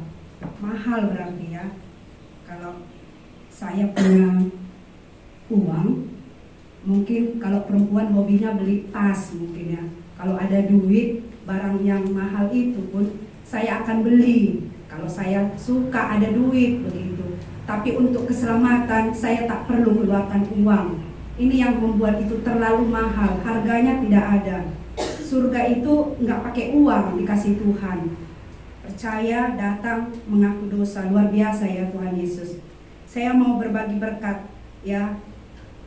S3: mahal berarti ya. Kalau saya punya uang, mungkin kalau perempuan hobinya beli tas mungkin ya. Kalau ada duit, barang yang mahal itu pun saya akan beli. Kalau saya suka ada duit begitu. Tapi untuk keselamatan saya tak perlu keluarkan uang. Ini yang membuat itu terlalu mahal, harganya tidak ada. Surga itu nggak pakai uang, dikasih Tuhan. Percaya, datang, mengaku dosa. Luar biasa ya Tuhan Yesus. Saya mau berbagi berkat ya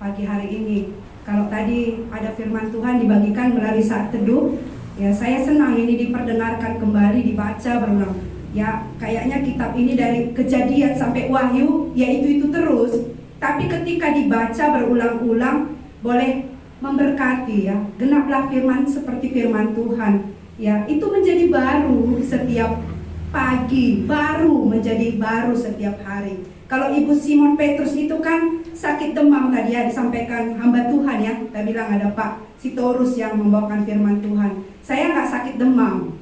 S3: pagi hari ini. Kalau tadi ada firman Tuhan dibagikan melalui saat teduh, ya saya senang ini diperdengarkan kembali, dibaca berulang. Ya kayaknya kitab ini dari Kejadian sampai Wahyu, ya itu terus. Tapi ketika dibaca berulang-ulang, boleh memberkati ya. Genaplah firman seperti firman Tuhan. Ya, itu menjadi baru setiap pagi, baru menjadi baru setiap hari. Kalau Ibu Simon Petrus itu kan sakit demam tadi ya, disampaikan hamba Tuhan ya. Kita bilang ada Pak Sitorus yang membawakan firman Tuhan. Saya nggak sakit demam.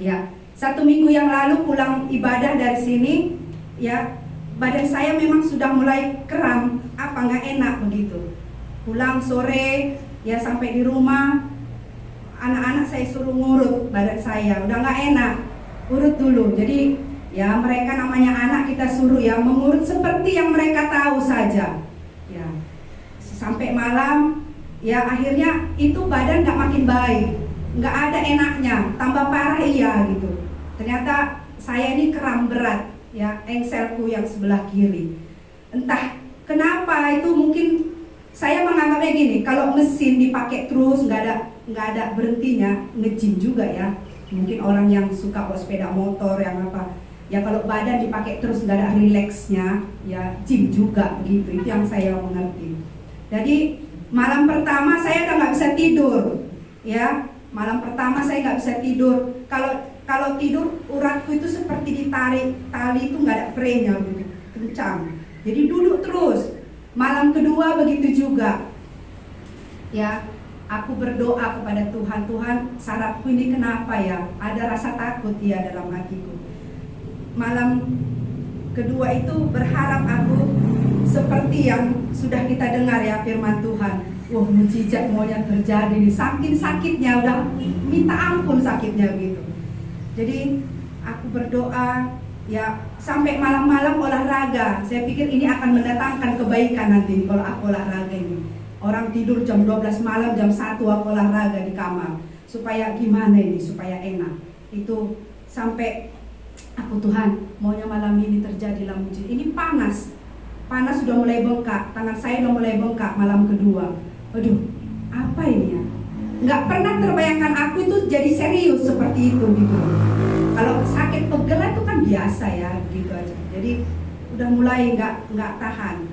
S3: Ya, 1 minggu yang lalu pulang ibadah dari sini, ya badan saya memang sudah mulai kram, nggak enak begitu. Pulang sore, ya sampai di rumah, anak-anak saya suruh ngurut badan saya, udah nggak enak, urut dulu. Jadi ya mereka namanya anak, kita suruh ya mengurut seperti yang mereka tahu saja. Ya sampai malam, ya akhirnya itu badan nggak makin baik, nggak ada enaknya, tambah parah iya gitu. Ternyata saya ini kram berat. Ya, engselku yang sebelah kiri. Entah kenapa itu, mungkin saya menganggapnya gini, kalau mesin dipakai terus nggak ada berhentinya, nge-gym juga ya. Mungkin orang yang suka bawa sepeda motor yang apa, ya kalau badan dipakai terus nggak ada rileksnya, ya gym juga begitu. Itu yang saya mengerti. Jadi malam pertama saya udah nggak bisa tidur, ya. Malam pertama saya nggak bisa tidur. Kalau tidur uratku itu seperti ditarik tali, itu nggak ada prenya begitu kencang. Jadi duduk terus. Malam kedua begitu juga. Ya, aku berdoa kepada Tuhan, Tuhan sarafku ini kenapa ya? Ada rasa takut ya dalam hatiku. Malam kedua itu berharap aku seperti yang sudah kita dengar ya firman Tuhan. Wah, mujizat maunya terjadi nih. Saking sakitnya, udah minta ampun sakitnya gitu. Jadi aku berdoa ya sampai malam-malam olahraga. Saya pikir ini akan mendatangkan kebaikan nanti kalau aku olahraga ini. Orang tidur jam 12 malam, jam 1 aku olahraga di kamar. Supaya gimana ini, supaya enak. Itu sampai aku, Tuhan maunya malam ini terjadilah mujizat. Ini panas sudah mulai bengkak. Tangan saya udah mulai bengkak malam kedua. Aduh, apa ini ya? Nggak pernah terbayangkan aku itu jadi serius seperti itu gitu. Kalau sakit pegel itu kan biasa ya, gitu aja. Jadi udah mulai nggak tahan.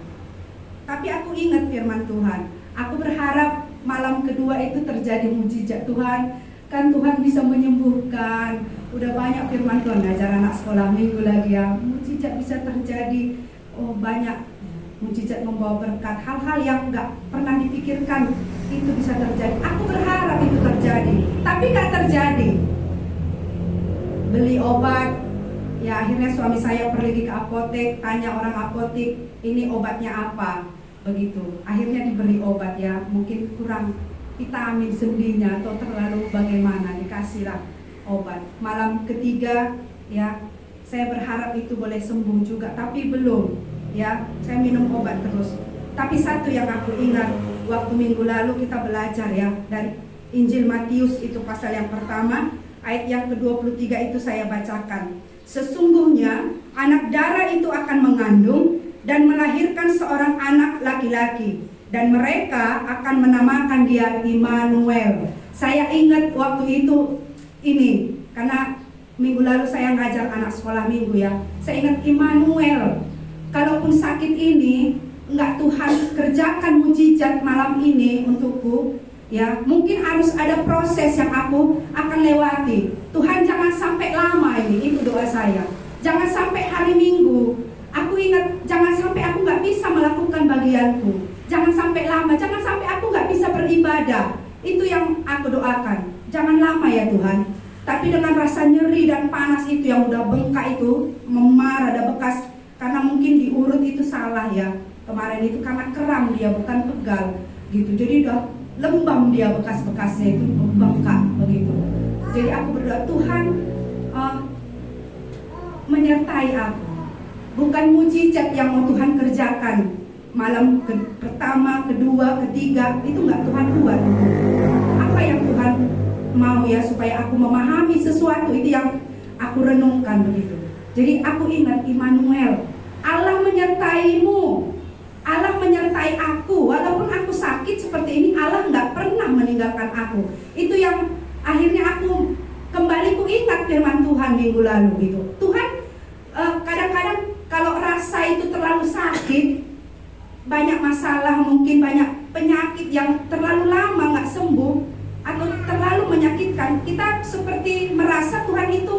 S3: Tapi aku ingat firman Tuhan. Aku berharap malam kedua itu terjadi mujizat Tuhan. Kan Tuhan bisa menyembuhkan. Udah banyak firman Tuhan ngajar anak sekolah minggu lagi ya. Mujizat bisa terjadi. Oh banyak mujizat membawa berkat. Hal-hal yang nggak pernah dipikirkan itu bisa terjadi. Aku berharap itu terjadi, tapi nggak terjadi. Beli obat, ya akhirnya suami saya pergi ke apotek, tanya orang apotek, ini obatnya apa, begitu. Akhirnya diberi obat ya, mungkin kurang vitamin sendinya atau terlalu bagaimana, dikasihlah obat. Malam ketiga, ya saya berharap itu boleh sembuh juga, tapi belum. Ya, saya minum obat terus. Tapi satu yang aku ingat, waktu minggu lalu kita belajar ya dari Injil Matius itu pasal yang pertama, ayat yang ke-23 itu saya bacakan. Sesungguhnya anak darah itu akan mengandung dan melahirkan seorang anak laki-laki, dan mereka akan menamakan dia Immanuel. Saya ingat waktu itu ini karena minggu lalu saya ngajar anak sekolah minggu ya. Saya ingat Immanuel. Kalaupun sakit ini enggak Tuhan kerjakan mujizat malam ini untukku, ya mungkin harus ada proses yang aku akan lewati. Tuhan jangan sampai lama ini, itu doa saya. Jangan sampai hari Minggu. Aku ingat, jangan sampai aku nggak bisa melakukan bagianku. Jangan sampai lama, jangan sampai aku nggak bisa beribadah. Itu yang aku doakan. Jangan lama ya Tuhan. Tapi dengan rasa nyeri dan panas itu yang udah bengkak itu, memar, ada bekas, karena mungkin diurut itu salah ya. Kemarin itu karena keram dia, bukan pegal gitu. Jadi udah lembam dia, bekas-bekasnya itu bengkak begitu. Jadi aku berdoa, Tuhan menyertai aku. Bukan mujizat yang mau Tuhan kerjakan malam pertama, kedua, ketiga, itu nggak Tuhan buat. Apa yang Tuhan mau ya, supaya aku memahami sesuatu, itu yang aku renungkan begitu. Jadi aku ingat Immanuel, Allah menyertaimu, Allah menyertai aku. Walaupun aku sakit seperti ini, Allah nggak pernah meninggalkan aku. Itu yang akhirnya aku kembali ingat firman Tuhan minggu lalu gitu. Tuhan kadang-kadang kalau rasa itu terlalu sakit, banyak masalah, mungkin banyak penyakit yang terlalu lama nggak sembuh atau terlalu menyakitkan, kita seperti merasa Tuhan itu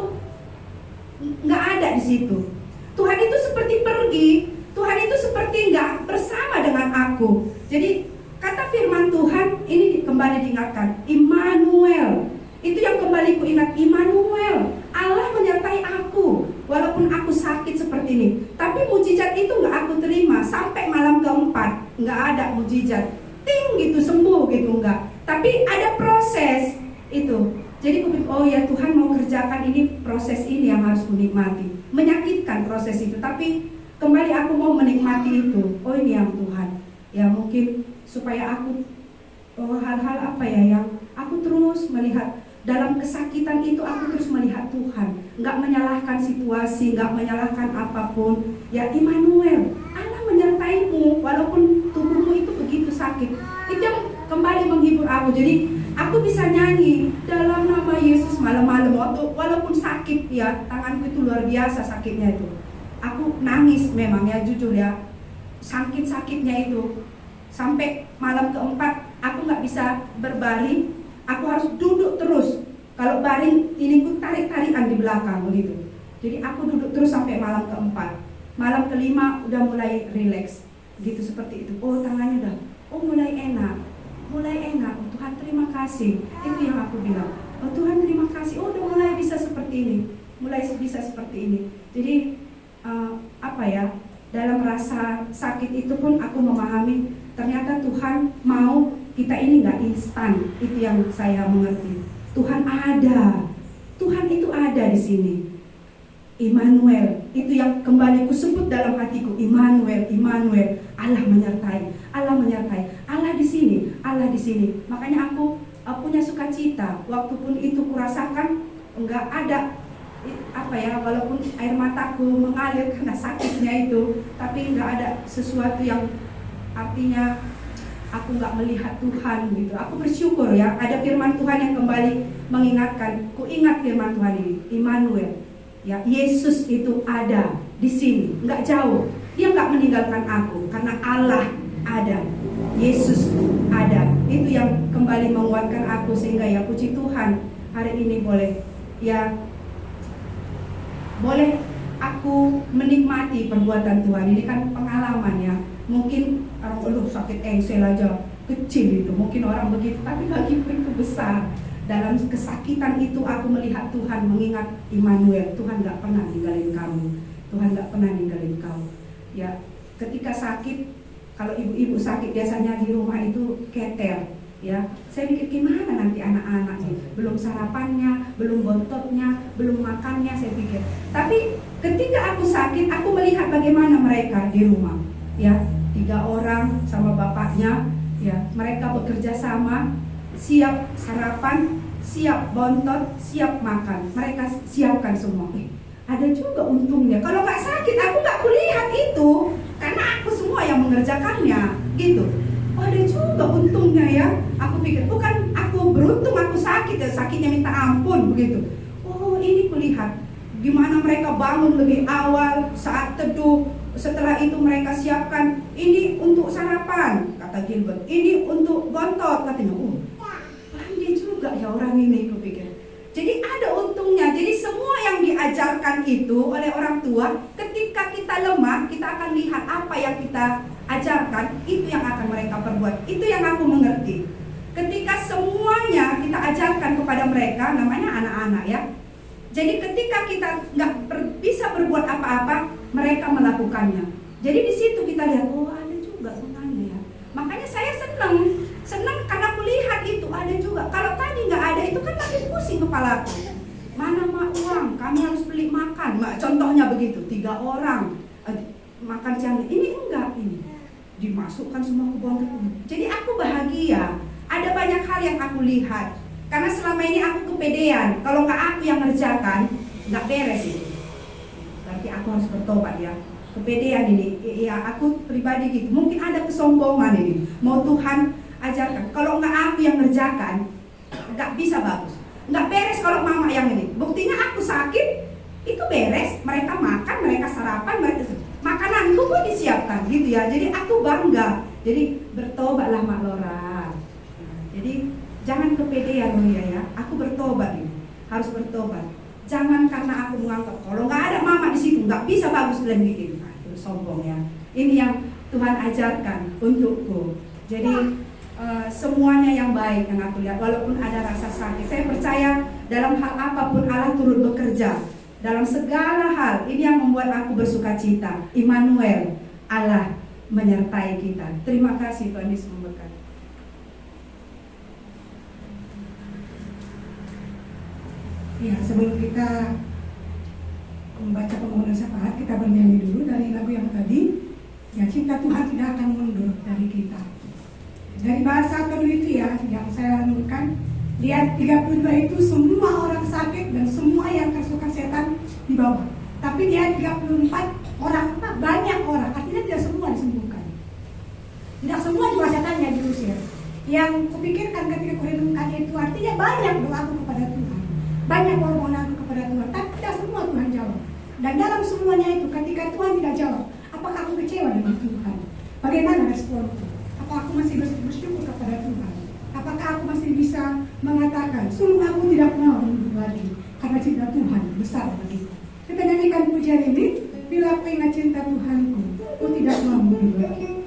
S3: nggak ada di situ. Tuhan itu seperti pergi, Tuhan itu seperti nggak bersama dengan aku. Jadi kata firman Tuhan ini kembali diingatkan, Immanuel. Itu yang kembali ku ingat, Immanuel, Allah menyertai aku walaupun aku sakit seperti ini. Tapi mujizat itu nggak aku terima sampai malam keempat, nggak ada mujizat, ting gitu sembuh gitu nggak. Tapi ada proses itu. Jadi aku pikir, oh ya Tuhan mau kerjakan ini, proses ini yang harus ku nikmati. Menyakitkan proses itu, tapi kembali aku mau menikmati itu. Oh ini yang Tuhan. Ya mungkin supaya aku hal-hal apa ya yang aku terus melihat. Dalam kesakitan itu aku terus melihat Tuhan, nggak menyalahkan situasi, nggak menyalahkan apapun. Ya Immanuel, Allah menyertaimu walaupun tubuhmu itu begitu sakit. Itu yang kembali menghibur aku. Jadi aku bisa nyanyi dalam nama Yesus malam-malam walaupun sakit ya, tanganku itu luar biasa sakitnya itu. Aku nangis memang ya, jujur ya, sakit-sakitnya itu. Sampai malam keempat aku nggak bisa berbaring. Aku harus duduk terus. Kalau baring ini ku tarik-tarikan di belakang begitu. Jadi aku duduk terus sampai malam keempat. Malam kelima udah mulai rileks. Gitu seperti itu. Oh tangannya udah, oh mulai enak. Mulai enak. Oh, Tuhan terima kasih. Itu yang aku bilang. Oh Tuhan terima kasih. Oh udah mulai bisa seperti ini. Mulai bisa seperti ini. Jadi apa ya? Dalam rasa sakit itu pun aku memahami ternyata Tuhan mau kita ini nggak instan. Itu yang saya mengerti. Tuhan ada. Tuhan itu ada di sini. Immanuel, itu yang kembali kusebut dalam hatiku. Immanuel, Immanuel, Allah menyertai. Allah menyertai. Allah di sini, Allah di sini. Makanya aku punya sukacita. Waktu pun itu kurasakan nggak ada apa ya, walaupun air mataku mengalir karena sakitnya itu, tapi nggak ada sesuatu yang artinya aku nggak melihat Tuhan gitu. Aku bersyukur ya, ada firman Tuhan yang kembali mengingatkan. Ku ingat firman Tuhan ini, Immanuel. Ya, Yesus itu ada di sini, nggak jauh. Dia nggak meninggalkan aku karena Allah ada. Yesus ada. Itu yang kembali menguatkan aku sehingga ya puji Tuhan hari ini boleh aku menikmati perbuatan Tuhan. Ini kan pengalaman ya. Mungkin orang sakit engsel aja kecil itu, mungkin orang begitu, tapi bagiku itu besar. Dalam kesakitan itu aku melihat Tuhan, mengingat Immanuel. Tuhan gak pernah ninggalin kamu. Tuhan gak pernah ninggalin kamu. Ya, ketika sakit, kalau ibu-ibu sakit biasanya di rumah itu keter. Ya, saya pikir gimana nanti anak-anak nih, belum sarapannya, belum bontotnya, belum makannya, saya pikir. Tapi ketika aku sakit, aku melihat bagaimana mereka di rumah. Ya, 3 orang sama bapaknya, ya, mereka bekerja sama, siap sarapan, siap bontot, siap makan. Mereka siapkan semua. Ada juga untungnya. Kalau nggak sakit, aku nggak kulihat itu, karena aku semua yang mengerjakannya, gitu. Oh, ada juga untungnya ya. Aku pikir bukan aku beruntung aku sakit ya, sakitnya minta ampun begitu. Oh, ini kulihat gimana mereka bangun lebih awal saat teduh. Setelah itu mereka siapkan, ini untuk sarapan, kata Gilbert, ini untuk gontot, katanya. Pandai juga ya orang ini, aku pikir. Jadi ada untungnya. Jadi semua yang diajarkan itu oleh orang tua, ketika kita lemah, kita akan lihat apa yang kita ajarkan, itu yang akan mereka perbuat. Itu yang aku mengerti. Ketika semuanya kita ajarkan kepada mereka, namanya anak-anak ya. Jadi ketika kita nggak bisa berbuat apa-apa, mereka melakukannya. Jadi di situ kita lihat, oh ada juga Tuhannya ya. Makanya saya senang karena aku lihat itu ada juga. Kalau tadi nggak ada itu kan makin pusing kepalaku. Mana mak uang? Kami harus beli makan. Contohnya begitu, 3 orang makan siang. Ini enggak, ini dimasukkan semua ke buang. Jadi aku bahagia. Ada banyak hal yang aku lihat. Karena selama ini aku kepedean. Kalau nggak aku yang ngerjakan, nggak beres itu. Berarti aku harus bertobat ya. Kepedean ini, ya aku pribadi gitu. Mungkin ada kesombongan ini. Mau Tuhan ajarkan. Kalau nggak aku yang ngerjakan, nggak bisa bagus. Nggak beres kalau mama yang ini. Buktinya aku sakit, itu beres. Mereka makan, mereka sarapan, mereka makananku pun disiapkan gitu ya. Jadi aku bangga. Jadi bertobatlah Mak Lora. Jadi jangan kepedean ya. Aku bertobat ini. Harus bertobat. Jangan karena aku menganggap kalau nggak ada mama di situ nggak bisa bagus dan bikin. Itu sombong ya. Ini yang Tuhan ajarkan untukku. Jadi semuanya yang baik yang aku lihat, walaupun ada rasa sakit. Saya percaya dalam hal apapun Allah turut bekerja. Dalam segala hal ini yang membuat aku bersukacita. Immanuel, Allah menyertai kita. Terima kasih Tuhan Yesus memberkati.
S1: Ya, sebelum kita membaca permohonan syafaat, kita bernyanyi dulu dari lagu yang tadi. Ya, cinta Tuhan tidak akan mundur dari kita. Dari bahasa Tuhan itu ya, yang saya renungkan, lihat 32 itu semua orang sakit dan semua yang kerasukan setan di bawah. Tapi lihat 34 orang, banyak orang, artinya tidak semua disembuhkan. Tidak semua juga setannya diusir. Yang kupikirkan ketika kurenungkan itu artinya banyak doaku kepada Tuhan. Banyak permohonan kepada Tuhan, tapi tidak semua Tuhan jawab. Dan dalam semuanya itu, ketika Tuhan tidak jawab, apakah aku kecewa dengan Tuhan? Bagaimana responku? Apakah aku masih bersyukur kepada Tuhan? Apakah aku masih bisa mengatakan, sungguh aku tidak mau mundur lagi, karena cinta Tuhan besar bagiku. Kita nyanyikan pujian ini, bila aku ingat cinta Tuhanku, aku tidak mau mundur lagi.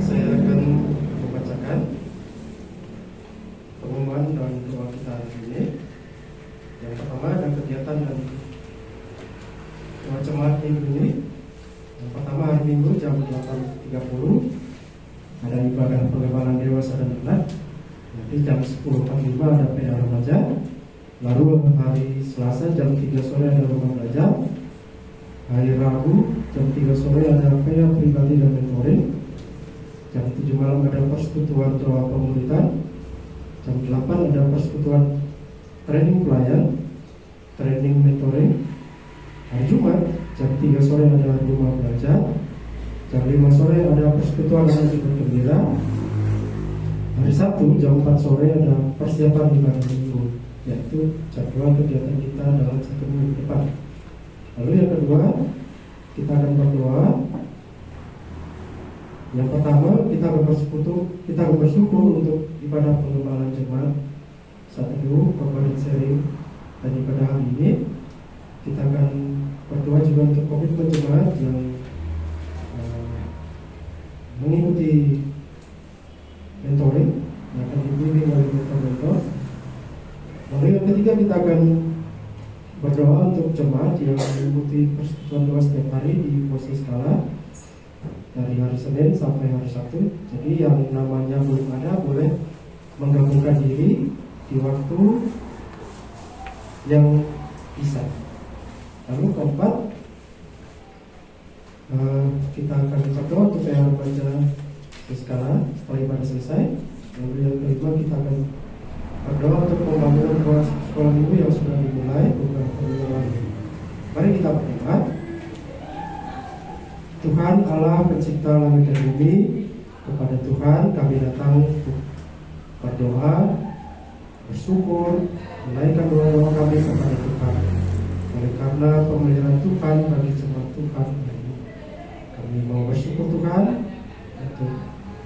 S6: Saya akan membacakan pengumuman dan doa kita hari ini. Yang pertama ada kegiatan dan doa jemaat minggu ini. Yang pertama hari Minggu jam 8.30 ada ibadah pengembangan dewasa dan anak. Nanti jam 10.45 ada PA remaja. Lalu hari Selasa jam 3 sore ada rumah belajar. Hari Rabu jam 3 sore ada PA pribadi dan mentoring. Jam 7 malam ada persekutuan doa pemuridan. Jam 8 ada persekutuan training pelayan, training mentoring. Hari Jumat jam 3 sore ada rumah belajar. Jam 5 sore ada persekutuan anak bergembira. Hari Sabtu jam 4 sore ada persiapan ibadah minggu, yaitu jadwal kegiatan kita dalam 1 minggu depan. Lalu yang kedua, kita akan berdoa Yang pertama, kita bersyukur untuk ibadah pengembalaan jemaat saat teduh, khotbah dan sharing. Dan pada hari ini kita akan berdoa juga untuk komitmen jemaat yang mengikuti mentoring yang akan dibimbing oleh mentor-mentor. Lalu yang ketiga, kita akan berdoa untuk jemaat yang mengikuti persekutuan doa setiap hari di posisi skala dari hari Senin sampai hari Sabtu. Jadi yang namanya belum ada boleh menggabungkan diri di waktu yang bisa. Lalu keempat, kita akan berdoa untuk yang baca skala setelah ibadah selesai. Lalu yang kelima, kita akan berdoa untuk pembangunan sekolah minggu yang sudah dimulai beberapa minggu lalu. Mari kita berdoa. Tuhan Allah pencipta langit dan bumi, kepada Tuhan kami datang untuk berdoa, bersyukur, menaikkan doa-doa kami kepada Tuhan. Oleh karena pemeliharaan Tuhan bagi jemaat Tuhan, kami mau bersyukur Tuhan untuk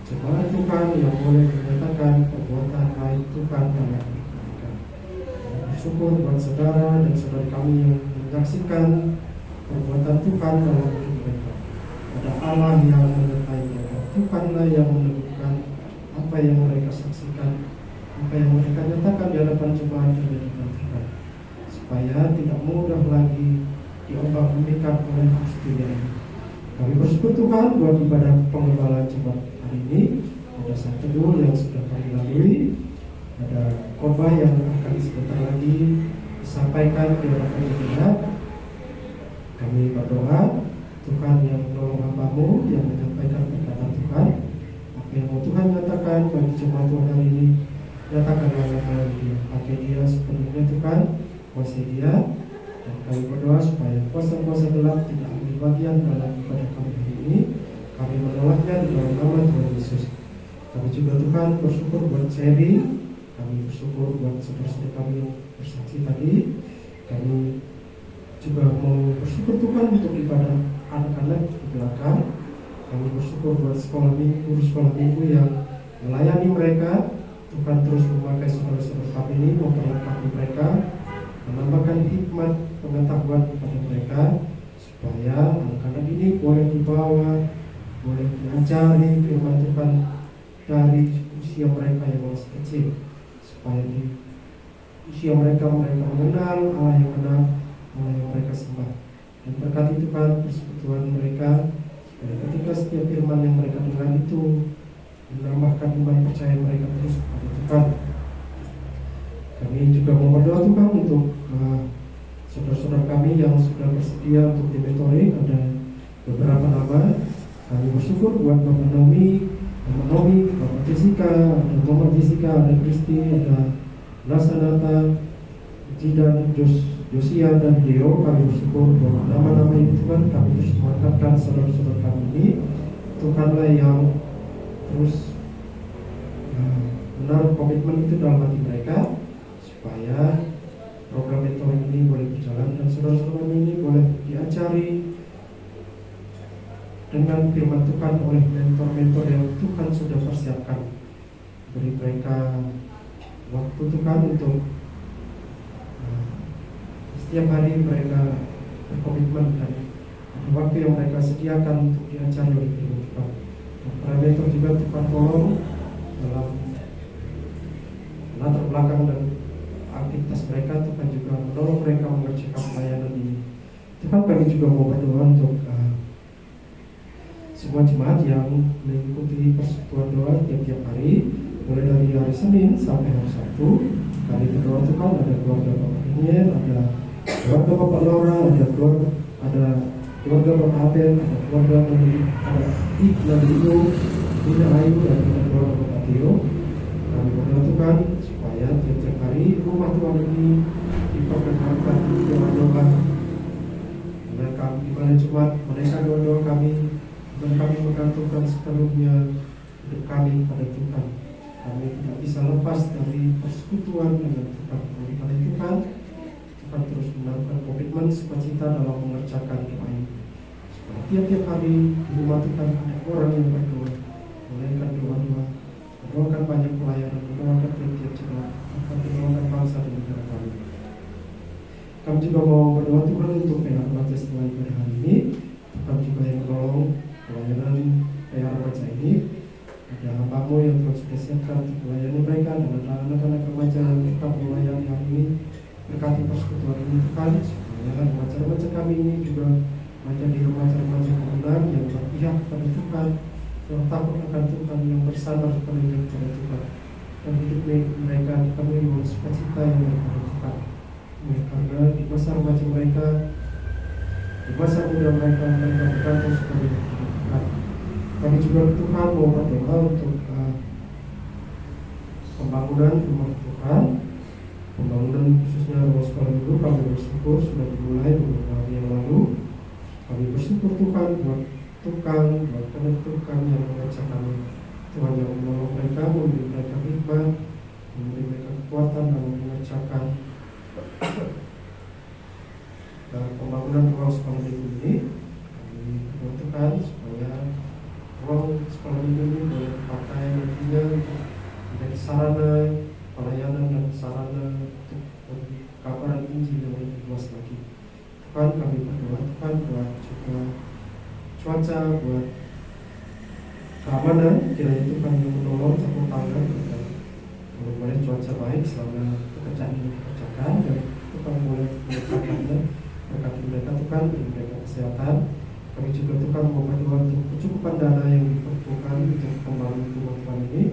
S6: jemaat Tuhan yang boleh menyatakan perbuatan baik Tuhan dalam hidup mereka. Bersyukur buat saudara dan saudara kami yang menyaksikan perbuatan Tuhan dalam hidup mereka. Ada Allah yang menyertai mereka. Tuhanlah yang meneguhkan apa yang mereka saksikan, apa yang mereka nyatakan di hadapan jemaat dan di hadapan Tuhan, supaya tidak mudah lagi diombang-ambingkan oleh peristiwa ini. Kami bersyukur Tuhan buat ibadah pengembalaan jemaat hari ini. Ada saat teduh yang sudah kami lalui, ada khotbah yang akan sebentar lagi disampaikan di hadapan jemaat. Kami berdoa, Tuhan yang menolong hamba-Mu yang menyampaikan perkataan Tuhan. Apa yang mau Tuhan nyatakan bagi jemaat Tuhan hari ini, nyatakanlah melalui dia. Pakai dia sepenuhnya Tuhan, kuasai dia. Dan kami berdoa supaya kuasa-kuasa gelap tidak ambil bagian dalam ibadah kami hari ini. Kami menolaknya di dalam nama Tuhan Yesus. Kami juga Tuhan bersyukur buat sharing. Kami bersyukur buat saudara-saudara kami yang bersaksi tadi. Kami juga mau bersyukur Tuhan untuk ibadah anak-anak di belakang. Kami bersyukur buat sekolah minggu yang melayani mereka. Tuhan terus memakai saudara-saudara kami ini, memperlengkapi mereka, menambahkan hikmat pengetahuan kepada mereka, supaya anak-anak ini boleh dibawa, boleh diajari firman Tuhan dari usia mereka yang masih kecil, supaya di usia mereka mengenal Allah yang benar, Allah yang mereka sembah. Dan berkati Tuhan persekutuan mereka, supaya ketika setiap firman yang mereka dengar itu menambahkan iman percaya mereka terus kepada Tuhan. Kami juga mau berdoa Tuhan untuk saudara-saudara kami yang sudah bersedia untuk dimentoring. Ada beberapa nama. Kami bersyukur buat Bapak Nomi, Bapak Jessica, ada Mama Jessica, ada Kristi, ada Nasanata, Jidan, Josia dan Deo. Kami bersyukur bahwa nama-nama itu Tuhan kami terus mengangkatkan saudara-saudara kami ini. Tuhanlah yang terus menaruh komitmen itu dalam hati mereka, supaya program mentoring ini boleh berjalan dan saudara-saudara ini boleh diajari dengan firman Tuhan oleh mentor-mentor yang Tuhan sudah persiapkan. Beri mereka waktu Tuhan untuk setiap hari mereka berkomitmen dan ada waktu yang mereka sediakan untuk diajari oleh firman Tuhan. Para mentor juga Tuhan tolong dalam latar belakang dan aktivitas mereka. Tuhan juga menolong mereka mengerjakan pelayanan ini. Tuhan, kami juga mau berdoa untuk semua jemaat yang mengikuti persekutuan doa tiap-tiap hari, mulai dari hari Senin sampai hari Sabtu. Kami berdoa Tuhan, ada keluarga Bapak Daniel, ada keluarga Bapak Laura, ada keluarga Bapak Abel, ada keluarga ada Iqbal Ibu, Bina Ayu, dan ada keluarga Bapak Tio. Kami berdoa Tuhan supaya tiap-tiap hari rumah Tuhan ini diperkenalkan doa-doa mereka di mana Jumat, mereka doa-doa kami, dan kami menggantungkan sepenuhnya hidup kami pada Tuhan. Kami tidak bisa lepas dari persekutuan dengan Tuhan. Oleh karena itu Tuhan terus menaruhkan komitmen sukacita dalam mengerjakan doa ini, Tiap-tiap hari di rumah Tuhan ada orang yang berdoa, menaikkan doa-doa, mendoakan banyak pelayanan, mendoakan tiap-tiap jemaat, mendoakan bangsa dan negara kami. Kami juga mau berdoa Tuhan untuk PH Remaja setelah ibadah hari ini. Tuhan juga yang menolong pelayanan PH Remaja ini. Ada hamba-Mu yang Tuhan sudah siapkan untuk melayani mereka, dan ada anak-anak remaja yang tetap melayani hari ini. Berkati persekutuan ini Tuhan, supaya remaja-remaja kami ini juga menjadi remaja-remaja kebenaran yang berpihak kepada Tuhan, yang takut akan Tuhan, yang bersandar kepada Tuhan, dan hidup mereka dipenuhi oleh sukacita yang daripada Tuhan. Karena di masa remaja mereka, di masa muda mereka bergantung sekali kepada Tuhan. Kami juga Tuhan mau berdoa untuk pembangunan rumah Tuhan, pembangunan khususnya rumah sekolah dulu. Kami bersyukur sudah dimulai beberapa hari yang lalu. Kami bersyukur Tuhan buat tukang, buat tukang yang mengerjakan Tuhan, yang menolong mereka, memberi mereka hikmat, memberi mereka kekuatan dalam mengerjakan pembangunan ruang sekolah minggu ini. Kami berdoa supaya ruang sekolah minggu ini boleh dipakai nantinya untuk menjadi sarana pelayanan dan sarana untuk kabaran Injil yang lebih luas lagi. Tuhan, kami berdoa Tuhan buat juga cuaca, buat keamanan, kiranya Tuhan yang menolong campur tangan dan boleh cuaca baik selama pekerjaan ini dikerjakan, dan Tuhan boleh mengerjakannya. Berkati mereka Tuhan, beri mereka kesehatan. Kami juga Tuhan mau berdoa untuk kecukupan dana yang diperlukan untuk pembangunan rumah Tuhan ini.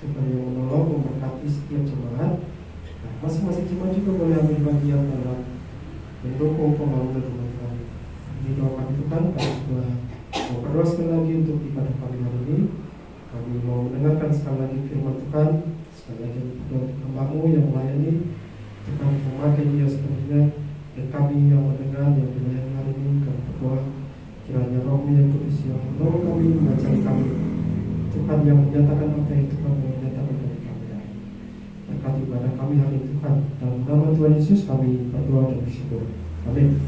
S6: Tuhan yang menolong, memberkati setiap jemaat. Nah, masing-masing jemaat juga boleh ambil bagian dalam mendukung pembangunan rumah Tuhan. Di doa kami Tuhan, kami juga mau berdoa sekali lagi untuk ibadah kami hari ini. Kami mau mendengarkan sekali lagi firman Tuhan, sekali lagi berdoa untuk hamba-Mu yang melayani. Tuhan memakai dia sepenuhnya, dan kami yang mendengar, yang dilayani hari ini, kami berdoa kiranya Roh-Mu yang kudus yang menolong kami, mengajari kami. Tuhan yang menyatakan apa yang Tuhan mau menyatakan kepada kami hari ini. Berkati ibadah kami hari ini Tuhan, dalam nama Tuhan Yesus kami berdoa dan bersyukur. Amin.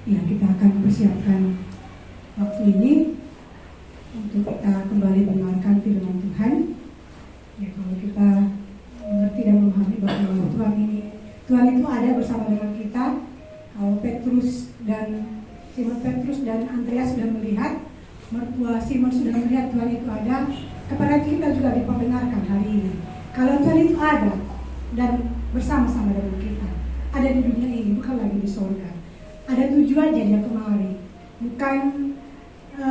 S1: Ya, kita akan mempersiapkan waktu ini untuk kita kembali mendengarkan firman Tuhan. Ya, kalau kita mengerti dan memahami bahwa Tuhan itu ada bersama dengan kita. Kalau Simon Petrus dan Andreas sudah melihat, mertua Simon sudah melihat Tuhan itu ada, kepada kita juga diperdengarkan hari ini. Kalau Tuhan itu ada dan bersama-sama dengan kita, ada di dunia ini, bukan lagi di surga. Ada tujuannya dia kemari, bukan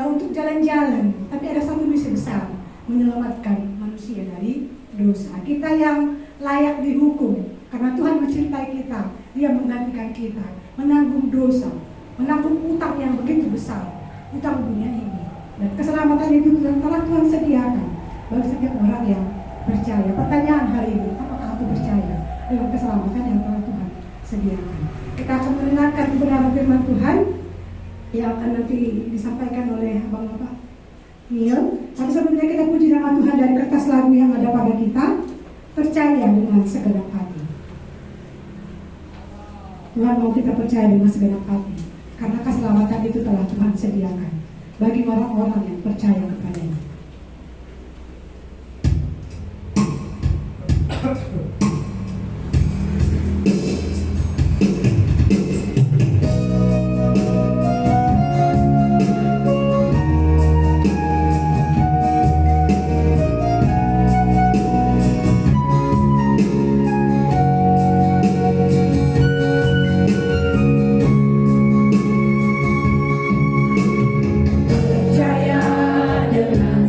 S1: untuk jalan-jalan, tapi ada satu misi besar, menyelamatkan manusia dari dosa. Kita yang layak dihukum, karena Tuhan mencintai kita, Dia menggantikan kita, menanggung dosa, menanggung utang yang begitu besar, utang dunia ini. Dan keselamatan itu telah Tuhan sediakan bagi setiap orang yang percaya. Pertanyaan hari ini, apakah aku percaya dengan keselamatan yang telah Tuhan sediakan? Kita akan mendengarkan kebenaran firman Tuhan yang akan nanti disampaikan oleh Abang Bapak Neil. Tapi sebelumnya kita puji nama Tuhan dari kertas lagu yang ada pada kita, percaya dengan segenap hati. Tuhan mau kita percaya dengan segenap hati, karena keselamatan itu telah Tuhan sediakan bagi orang-orang yang percaya kepadanya.
S7: Percaya dengan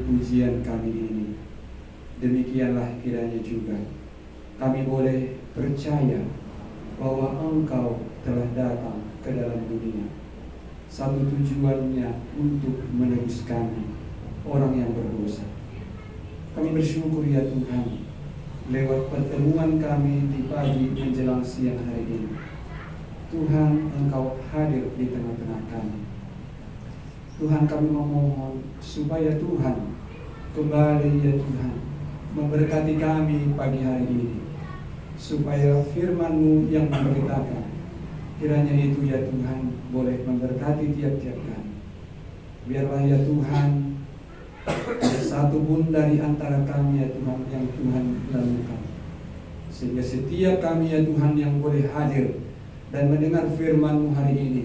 S4: pujian kami ini. Demikianlah kiranya juga kami boleh percaya bahwa Engkau telah datang ke dalam dunia. Satu tujuannya untuk menebus kami, orang yang berdosa. Kami bersyukur ya Tuhan, lewat pertemuan kami di pagi menjelang siang hari ini, Tuhan Engkau hadir di tengah-tengah kami. Tuhan, kami memohon supaya Tuhan kembali ya Tuhan memberkati kami pagi hari ini, supaya firman-Mu yang memberitakan kiranya itu ya Tuhan boleh memberkati tiap-tiap kami. Biarlah ya Tuhan ada satu pun dari antara kami ya Tuhan yang Tuhan lakukan, sehingga setiap kami ya Tuhan yang boleh hadir dan mendengar firman-Mu hari ini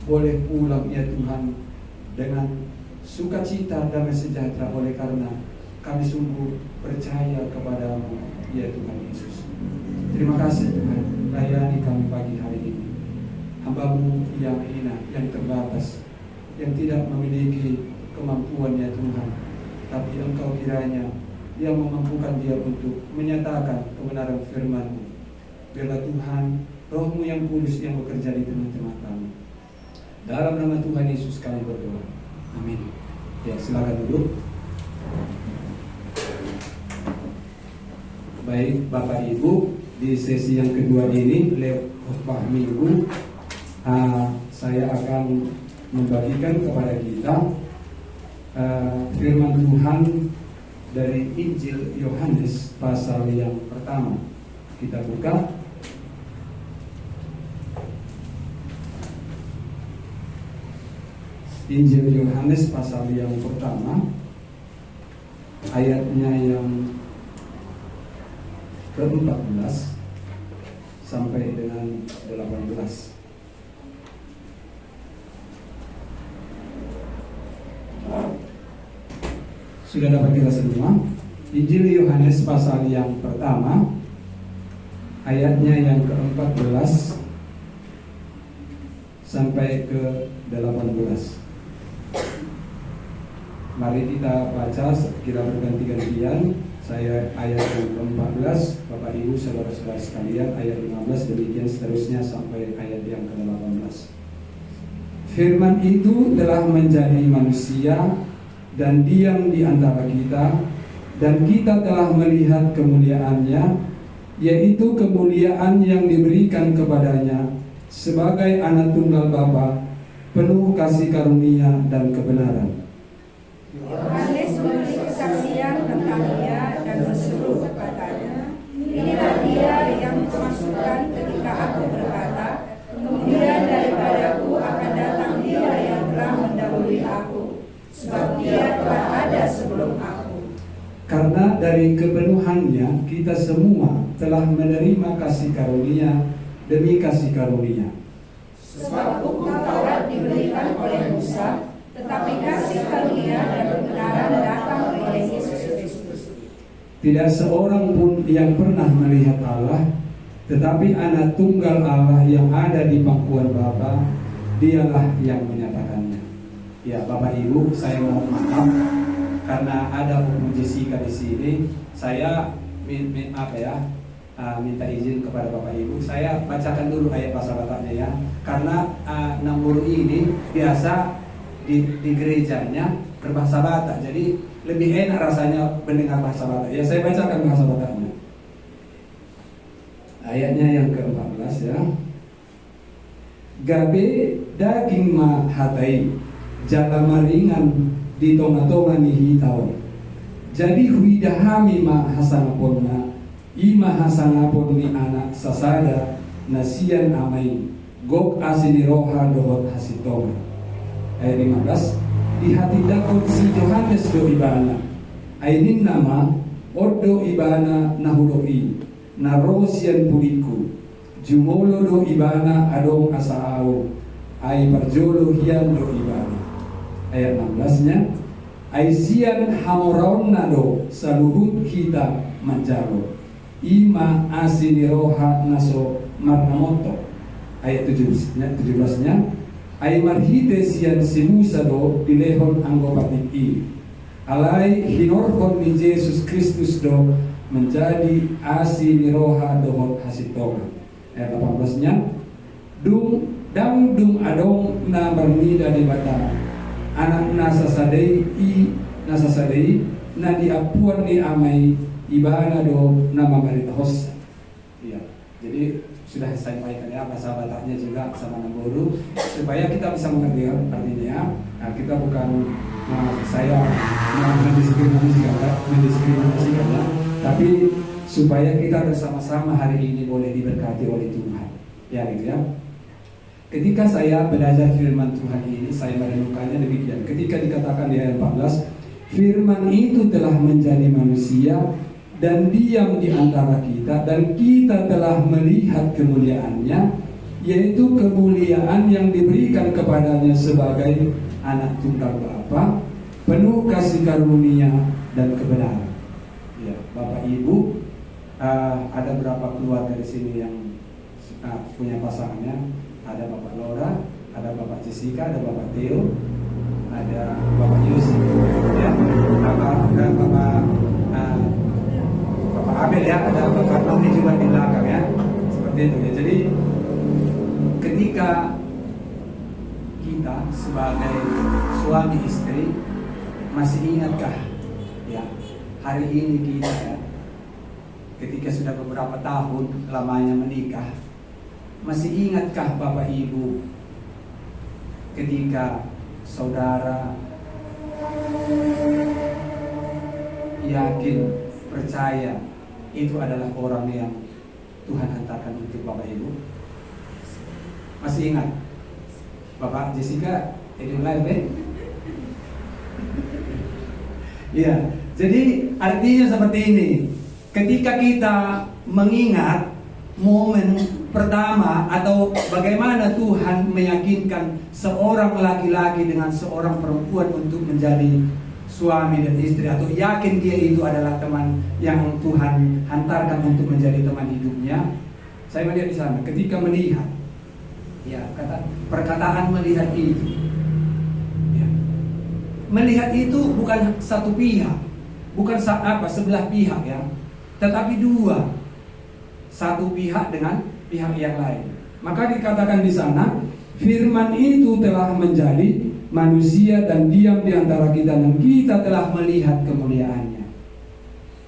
S4: boleh pulang ya Tuhan dengan sukacita, damai sejahtera, oleh karena kami sungguh percaya kepadamu ya Tuhan Yesus. Terima kasih Tuhan, layani kami pagi hari ini. Hamba-Mu yang hina, yang terbatas, yang tidak memiliki kemampuan ya Tuhan, tapi Engkau kiranya yang memampukan dia untuk menyatakan kebenaran firman-Mu. Biarlah Tuhan, Roh-Mu yang kudus yang bekerja di tengah-tengah kami. Dalam nama Tuhan Yesus kami berdoa. Amin. Ya, silakan duduk. Baik Bapak Ibu, di sesi yang kedua ini lewat khotbah minggu, saya akan membagikan kepada kita firman Tuhan dari Injil Yohanes pasal yang pertama. Kita buka Injil Yohanes pasal yang pertama, ayatnya yang ke-14 sampai dengan 18. Sudah dapat kita semua? Injil Yohanes pasal yang pertama, ayatnya yang ke-14 sampai ke-18. Mari kita baca, kita berganti-gantian. Saya ayat yang ke-14, Bapak Ibu saudara-saudara sekalian, ayat 15, demikian seterusnya sampai ayat yang ke-18. Firman itu telah menjadi manusia dan diam di antara kita, dan kita telah melihat kemuliaannya, yaitu kemuliaan yang diberikan kepadanya sebagai anak tunggal Bapa, penuh kasih karunia dan kebenaran.
S3: Yohanes memberi kesaksian tentang dia dan berseru katanya, inilah dia yang kumaksudkan ketika aku berkata, kemudian daripadaku akan datang dia yang telah mendahului aku, sebab dia telah ada sebelum aku.
S4: Karena dari kepenuhannya kita semua telah menerima kasih karunia demi kasih karunia.
S3: Sebab hukum Taurat diberikan oleh Musa, tetapi kasih karunia dan kebenaran datang oleh Yesus Kristus.
S4: Tidak seorang pun yang pernah melihat Allah, tetapi anak tunggal Allah yang ada di pangkuan Bapa, dialah yang menyatakannya. Ya Bapak Ibu, saya mohon maaf karena ada hukum Jessica di sini. Saya minta izin kepada Bapak Ibu. Saya bacakan dulu ayat bahasa Bataknya ya, karena Namburu ini biasa di gerejanya berbahasa Batak, jadi lebih enak rasanya mendengar bahasa Batak. Ya, saya bacakan bahasa Bataknya. Ayatnya yang ke-14 ya. Gabe daging ma hatai, jalama ringan di tonga-tonga ni hitau. Jadi huidahami ma hasanaponna, ima hasanapon ni anak sasada nasian amai, gok asini roha dohot hasitonga. Ayat 15, di hati dakon si Yohanes do ibana, ainin nama ordo ibana nahudoi, narosian puiku, jumolo do ibana adong asaau, ai parjolo hian do ibana. Ayat 16-nya, ai sian hamoraon nado saluhut kita manjalo, ima asini roha naso marnamoto. Ayat 17-nya, ay marhide siyan si Musa do dilehon anggo patik i
S7: alai hinorhon ni Yesus Kristus do menjadi asi ni roha dohot hasitoga. Ayat 18-nya, dung adong na bernida di bata anak nasasadei na diapuan ni amai ibana do nama marita hossa. Iya. Jadi sudah saya sampaikan ya bahasa Bataknya juga sama Namboru supaya kita bisa mengerti artinya. Nah, kita bukan saya mendiskriminasi ya, tapi supaya kita bersama-sama hari ini boleh diberkati oleh Tuhan. Ya gitu ya. Ketika saya belajar firman Tuhan ini, saya merenungkannya demikian. Ketika dikatakan di ayat 14, firman itu telah menjadi manusia dan diam di antara kita, dan kita telah melihat kemuliaannya, yaitu kemuliaan yang diberikan kepadanya sebagai anak tunggal Bapa, penuh kasih karunia dan kebenaran. Ya, Bapak Ibu, ada berapa keluarga di sini yang punya pasangannya? Ada Bapak Laura, ada Bapak Jessica, ada Bapak Theo, ada Bapak Yusuf, ya, ada Bapak Abel ya, ada Bapak Noni juga di belakang ya, seperti itu ya. Jadi ketika kita sebagai suami istri masih ingatkah ya hari ini kita ya, ketika sudah beberapa tahun lamanya menikah, masih ingatkah Bapak Ibu ketika saudara yakin, percaya itu adalah orang yang Tuhan hantarkan untuk Bapak Ibu? Masih ingat? Bapak Jessica, ini live Iya, jadi artinya seperti ini. Ketika kita mengingat momen pertama atau bagaimana Tuhan meyakinkan seorang laki-laki dengan seorang perempuan untuk menjadi suami dan istri, atau yakin dia itu adalah teman yang Tuhan hantarkan untuk menjadi teman hidupnya. Saya melihat di sana, ketika melihat, ya perkataan melihat itu, ya, melihat itu bukan satu pihak, bukan sebelah pihak ya, tetapi dua, satu pihak dengan pihak yang lain. Maka dikatakan di sana, firman itu telah menjadi manusia dan diam di antara kita, dan kita telah melihat kemuliaannya.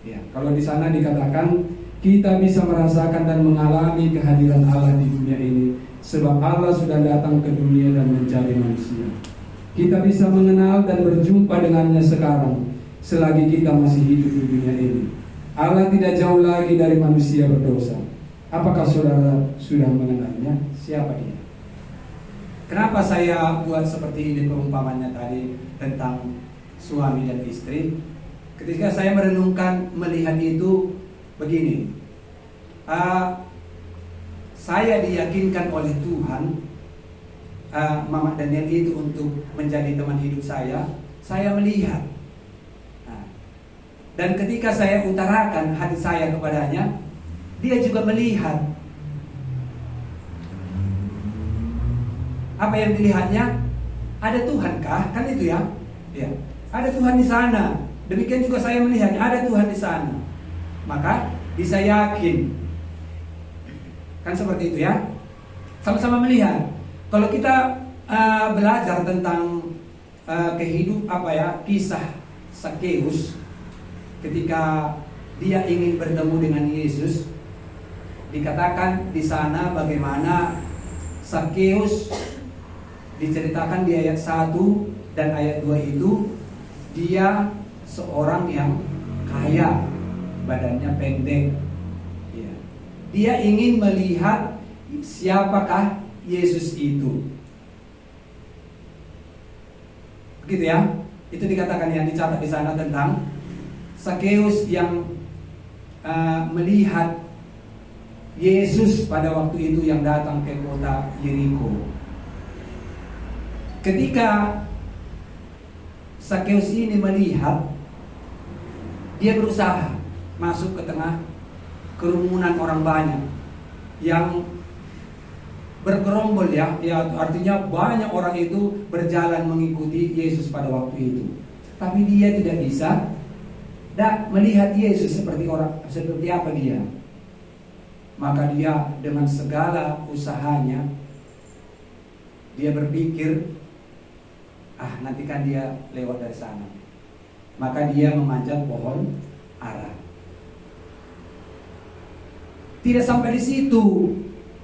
S7: Ya, kalau di sana dikatakan kita bisa merasakan dan mengalami kehadiran Allah di dunia ini, sebab Allah sudah datang ke dunia dan menjadi manusia. Kita bisa mengenal dan berjumpa dengannya sekarang, selagi kita masih hidup di dunia ini. Allah tidak jauh lagi dari manusia berdosa. Apakah saudara sudah mengenalnya? Siapa dia? Kenapa saya buat seperti ini perumpamannya tadi tentang suami dan istri? Ketika saya merenungkan melihat itu begini, saya diyakinkan oleh Tuhan, Mama Daniel itu untuk menjadi teman hidup saya melihat. Dan ketika saya utarakan hati saya kepadanya, dia juga melihat. Apa yang dilihatnya? Ada Tuhankah? Kan itu ya. Ya. Ada Tuhan di sana. Demikian juga saya melihatnya, ada Tuhan di sana. Maka bisa yakin. Kan seperti itu ya. Sama-sama melihat. Kalau kita belajar tentang kisah Sakeus ketika dia ingin bertemu dengan Yesus, dikatakan di sana bagaimana Sakeus diceritakan di ayat 1 dan ayat 2 itu, dia seorang yang kaya, badannya pendek. Ya. Dia ingin melihat siapakah Yesus itu. Begitu ya. Itu dikatakan yang dicatat di sana tentang Sakeus yang melihat Yesus pada waktu itu yang datang ke kota Yeriko. Ketika Sakeus ini melihat, dia berusaha masuk ke tengah kerumunan orang banyak yang bergerombol ya, artinya banyak orang itu berjalan mengikuti Yesus pada waktu itu. tapi dia tidak bisa melihat Yesus seperti apa dia. Maka dia dengan segala usahanya, dia berpikir, nanti kan dia lewat dari sana. Maka dia memanjat pohon ara. Tidak sampai di situ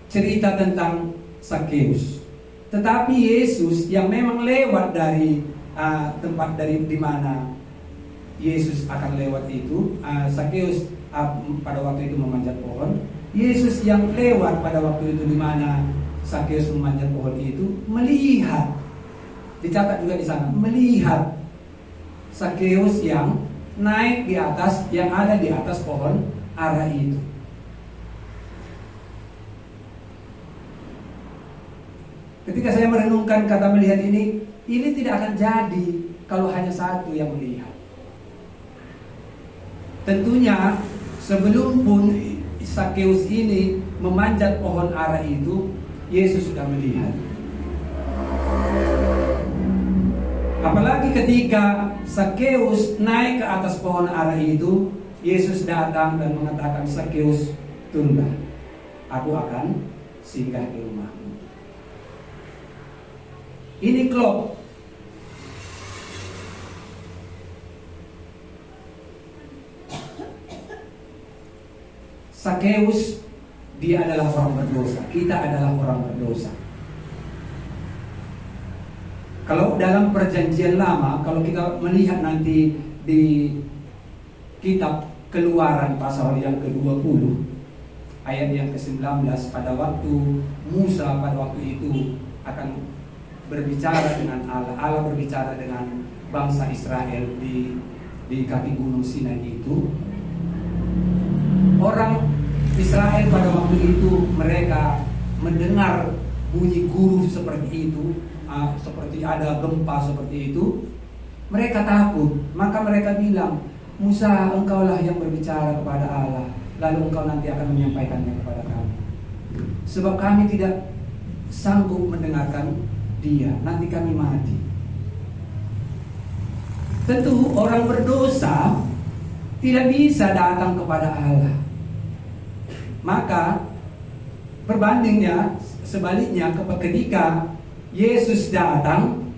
S7: cerita tentang Sakeus. Tetapi Yesus yang memang lewat dari tempat di mana Yesus akan lewat itu, Sakeus pada waktu itu memanjat pohon. Yesus yang lewat pada waktu itu di mana Sakeus memanjat pohon itu melihat, dicatat juga di sana, melihat Sakeus yang naik di atas, yang ada di atas pohon ara itu. Ketika saya merenungkan kata melihat ini tidak akan jadi kalau hanya satu yang melihat. Tentunya sebelum pun Sakeus ini memanjat pohon ara itu, Yesus sudah melihat. Apalagi ketika Sakeus naik ke atas pohon ara itu, Yesus datang dan mengatakan, Sakeus, turunlah, aku akan singgah di rumahmu. Ini klop. Sakeus, dia adalah orang berdosa. Kita adalah orang berdosa. Kalau dalam perjanjian lama, kalau kita melihat nanti di kitab Keluaran pasal yang ke-20, ayat yang ke-19, pada waktu Musa pada waktu itu akan berbicara dengan Allah. Allah berbicara dengan bangsa Israel di kaki gunung Sinai itu. Orang Israel pada waktu itu mereka mendengar bunyi guruh seperti itu, seperti ada gempa seperti itu. Mereka takut, maka mereka bilang, Musa, engkaulah yang berbicara kepada Allah, lalu engkau nanti akan menyampaikannya kepada kami. Sebab kami tidak sanggup mendengarkan dia, nanti kami mati. Tentu orang berdosa tidak bisa datang kepada Allah. Maka berbandingnya sebaliknya, ketika Yesus datang,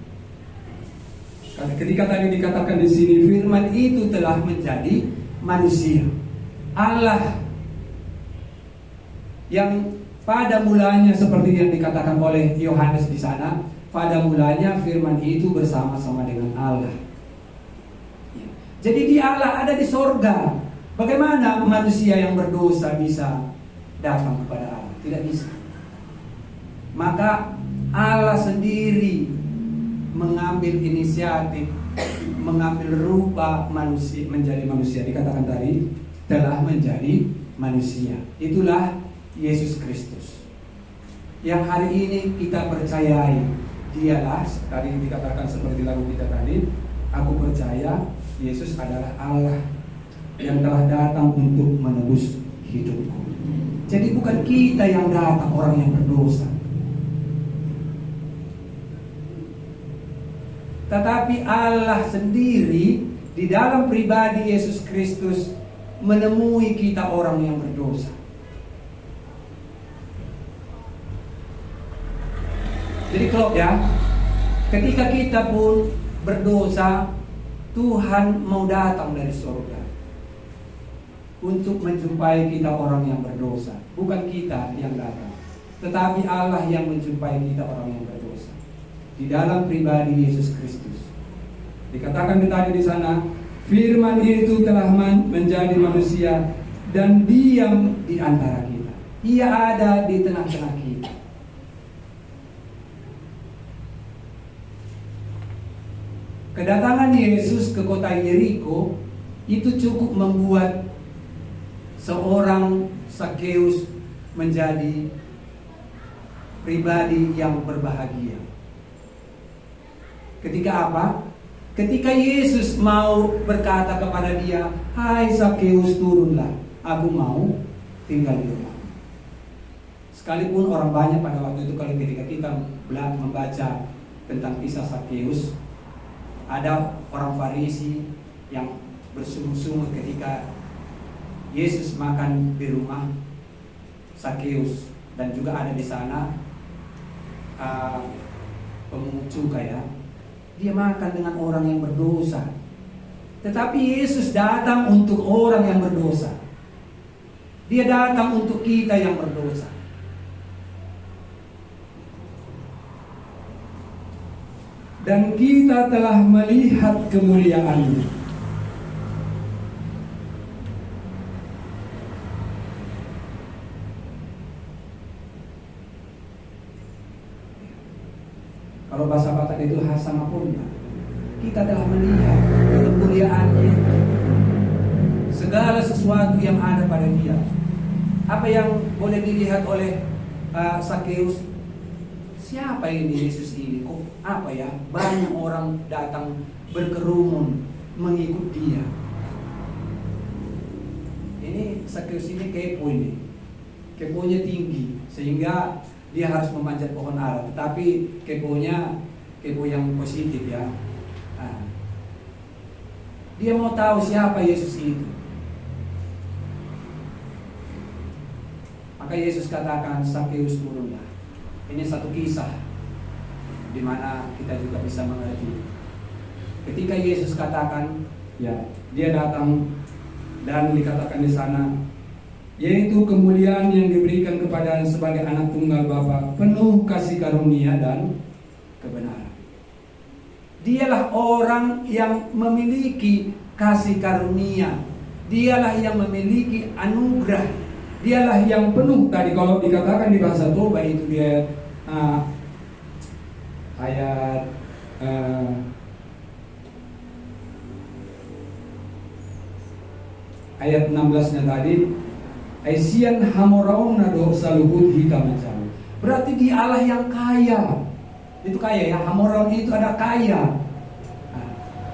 S7: ketika tadi dikatakan di sini firman itu telah menjadi manusia. Allah yang pada mulanya seperti yang dikatakan oleh Yohanes di sana, pada mulanya firman itu bersama-sama dengan Allah. Jadi Allah ada di sorga. Bagaimana manusia yang berdosa bisa datang kepada Allah? Tidak bisa. Maka Allah sendiri mengambil inisiatif, mengambil rupa manusia, menjadi manusia. Dikatakan tadi telah menjadi manusia. Itulah Yesus Kristus yang hari ini kita percayai. Dialah, tadi dikatakan seperti lagu kita tadi, aku percaya Yesus adalah Allah yang telah datang untuk menebus hidupku. Jadi bukan kita yang datang, orang yang berdosa, tetapi Allah sendiri di dalam pribadi Yesus Kristus menemui kita orang yang berdosa. Jadi kalau ketika kita pun berdosa, Tuhan mau datang dari surga untuk menjumpai kita orang yang berdosa. Bukan kita yang datang, tetapi Allah yang menjumpai kita orang yang berdosa di dalam pribadi Yesus Kristus. Dikatakan tadi di sana, firman itu telah menjadi manusia dan diam di antara kita. Ia ada di tengah-tengah kita. Kedatangan Yesus ke kota Yeriko itu cukup membuat seorang Sakeus menjadi pribadi yang berbahagia. Ketika apa? Ketika Yesus mau berkata kepada dia, "Hai Sakeus, turunlah, aku mau tinggal di rumah." Sekalipun orang banyak pada waktu itu, kalau ketika kita membaca tentang kisah Sakeus,
S2: ada orang Farisi yang bersungut-sungut ketika Yesus makan di rumah Sakeus, dan juga ada di sana pemungut cukai ya. Dia makan dengan orang yang berdosa. Tetapi Yesus datang untuk orang yang berdosa. Dia datang untuk kita yang berdosa. Dan kita telah melihat kemuliaan-Nya. Kalau bahasa Batak itu hasana punna. Kita telah melihat kemuliaan-Nya. Segala sesuatu yang ada pada Dia. Apa yang boleh dilihat oleh Sakeus? Siapa ini Yesus ini? Kok apa ya? Banyak orang datang berkerumun mengikut Dia. Ini Sakeus ini kepo ini. Keponya tinggi sehingga dia harus memanjat pohon ara. Tetapi keponya kepo yang positif ya. Nah, dia mau tahu siapa Yesus itu. Maka Yesus katakan, Sakeus turunlah. Ini satu kisah di mana kita juga bisa mengerti. Ketika Yesus katakan, ya, dia datang dan dikatakan di sana, yaitu kemuliaan yang diberikan kepada sebagai anak tunggal Bapa, penuh kasih karunia dan kebenaran. Dialah orang yang memiliki kasih karunia. Dialah yang memiliki anugerah. Dialah yang penuh. Tadi kalau dikatakan di bahasa Toba itu dia ayat 16-nya tadi, Aisian hamoraun nado saluhut hitam macam. Berarti dia Allah yang kaya. Itu kaya ya, hamoraun itu ada kaya.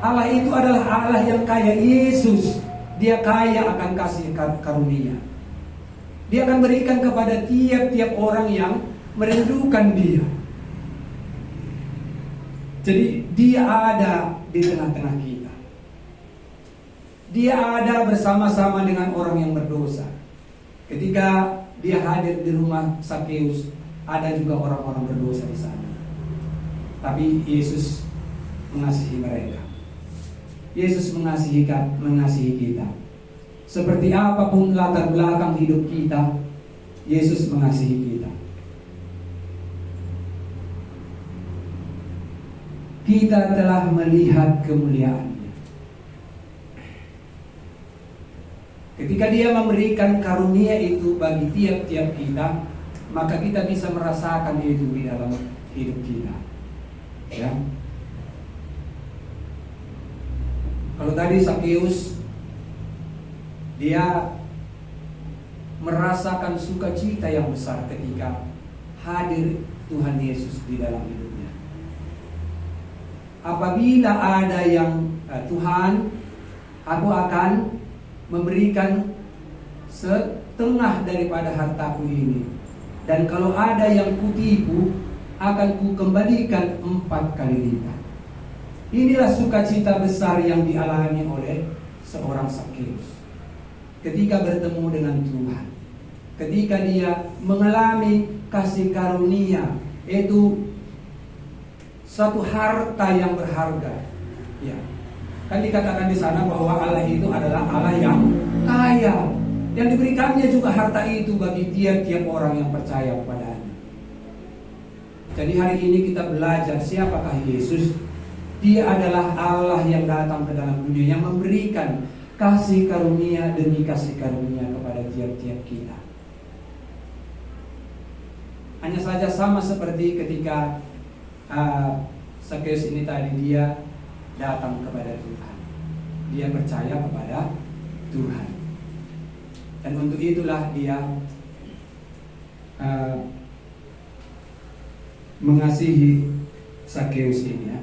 S2: Allah itu adalah Allah yang kaya. Yesus, dia kaya akan kasih karunia. Dia akan berikan kepada tiap-tiap orang yang merindukan Dia. Jadi dia ada di tengah-tengah kita. Dia ada bersama-sama dengan orang yang berdosa. Ketika dia hadir di rumah Sakeus, ada juga orang-orang berdosa di sana. Tapi Yesus mengasihi mereka. Yesus mengasihi kita. Seperti apapun latar belakang hidup kita, Yesus mengasihi kita. Kita telah melihat kemuliaan-Nya. Ketika Dia memberikan karunia itu bagi tiap-tiap kita, maka kita bisa merasakan itu di dalam hidup kita. Ya. Kalau tadi Sakeus, dia merasakan sukacita yang besar ketika hadir Tuhan Yesus di dalam hidupnya. Apabila ada yang Tuhan, aku akan memberikan setengah daripada hartaku ini, dan kalau ada yang kutipu, akan kukembalikan 4 kali lipat. Inilah sukacita besar yang dialami oleh seorang Sakeus ketika bertemu dengan Tuhan, ketika dia mengalami kasih karunia, yaitu satu harta yang berharga. Ya, kan dikatakan di sana bahwa Allah itu adalah Allah yang kaya, yang diberikannya juga harta itu bagi tiap-tiap orang yang percaya kepadanya. Jadi hari ini kita belajar siapakah Yesus. Dia adalah Allah yang datang ke dalam dunia, yang memberikan kasih karunia demi kasih karunia kepada tiap-tiap kita. Hanya saja sama seperti ketika Sakeus ini tadi, dia datang kepada Tuhan. Dia percaya kepada Tuhan. Dan untuk itulah dia mengasihi Sakeus ini ya.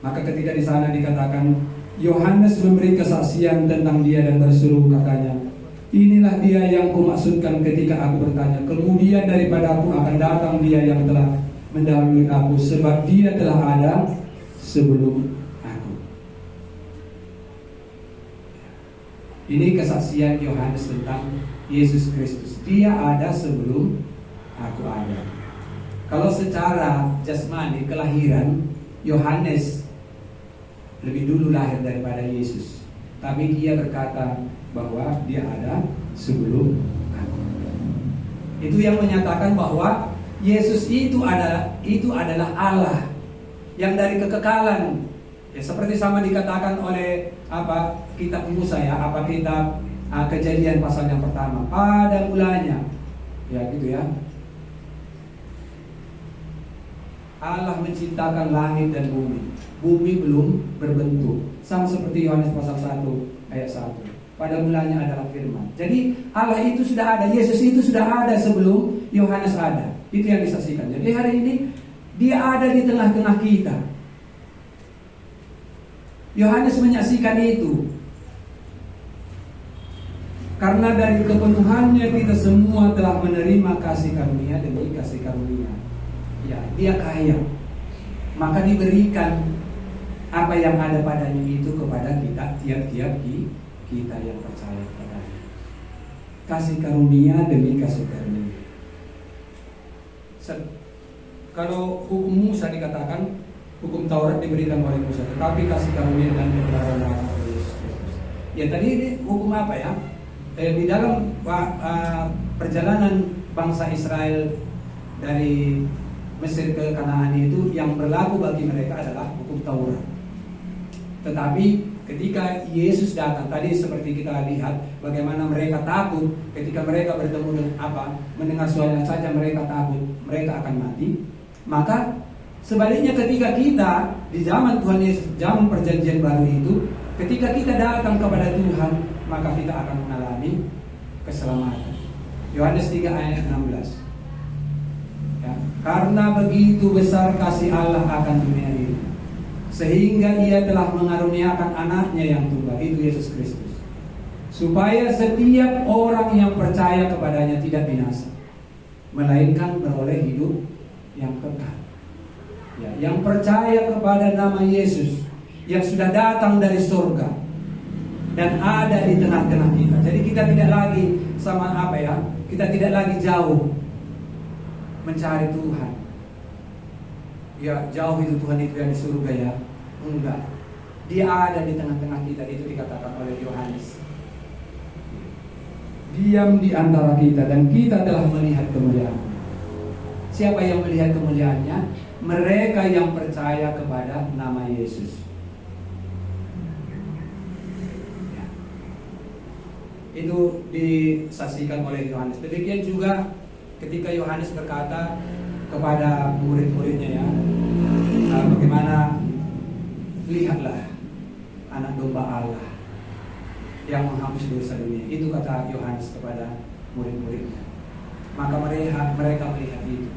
S2: Maka ketika di sana dikatakan Yohanes memberi kesaksian tentang dia dan berseru katanya, inilah dia yang kumaksudkan ketika aku bertanya, kemudian daripada aku akan datang dia yang telah mendahului aku, sebab dia telah ada sebelum aku.
S7: Ini kesaksian Yohanes tentang Yesus Kristus. Dia ada sebelum aku ada. Kalau secara jasmani, kelahiran, Yohanes lebih dulu lahir daripada Yesus. Tapi dia berkata bahwa dia ada sebelum aku. Itu yang menyatakan bahwa Yesus itu adalah Allah yang dari kekekalan. Ya, seperti sama dikatakan oleh kitab Musa ya, kitab Kejadian pasal yang pertama. Pada mulanya, ya gitu ya. Allah menciptakan langit dan bumi. Bumi belum berbentuk. Sama seperti Yohanes pasal 1 ayat 1. Pada mulanya adalah firman. Jadi Allah itu sudah ada, Yesus itu sudah ada sebelum Yohanes ada. Itu yang disaksikan. Jadi hari ini dia ada di tengah-tengah kita. Yohanes menyaksikan itu. Karena dari kepenuhannya kita semua telah menerima kasih karunia demi kasih karunia. Ya, dia kaya. Maka diberikan apa yang ada padanya itu kepada kita, tiap-tiap kita yang percaya kepadanya. Kasih karunia demi kasih karunia. Kalau hukum Musa dikatakan hukum Taurat diberikan oleh Musa, tetapi kasih karunia dan kebenaran oleh Yesus Kristus. Ya tadi ini hukum apa ya? Di dalam perjalanan bangsa Israel dari Mesir ke Kanaan itu yang berlaku bagi mereka adalah hukum Taurat. Tetapi ketika Yesus datang, tadi seperti kita lihat bagaimana mereka takut ketika mereka bertemu dengan mendengar suara saja mereka takut, mereka akan mati. Maka sebaliknya ketika kita di zaman Tuhan Yesus, zaman perjanjian baru itu, ketika kita datang kepada Tuhan, maka kita akan mengalami keselamatan. Yohanes 3 ayat 16. Ya, karena begitu besar kasih Allah akan dunia ini, sehingga Ia telah mengaruniakan anaknya yang tunggal, itu Yesus Kristus, supaya setiap orang yang percaya kepadanya tidak binasa, melainkan beroleh hidup yang kekal. Ya, yang percaya kepada nama Yesus yang sudah datang dari surga dan ada di tengah-tengah kita. Jadi kita tidak lagi kita tidak lagi jauh mencari Tuhan. Ya, jauh itu Tuhan itu yang di surga ya. Enggak. Dia ada di tengah-tengah kita, itu dikatakan oleh Yohanes. Diam di antara kita dan kita telah melihat kemuliaan. Siapa yang melihat kemuliaannya? Mereka yang percaya kepada nama Yesus. Ya. Itu disaksikan oleh Yohanes. Demikian juga ketika Yohanes berkata kepada murid-muridnya ya, bagaimana lihatlah anak domba Allah yang menghapus dosa dunia. Itu kata Yohanes kepada murid-muridnya. Maka mereka melihat itu.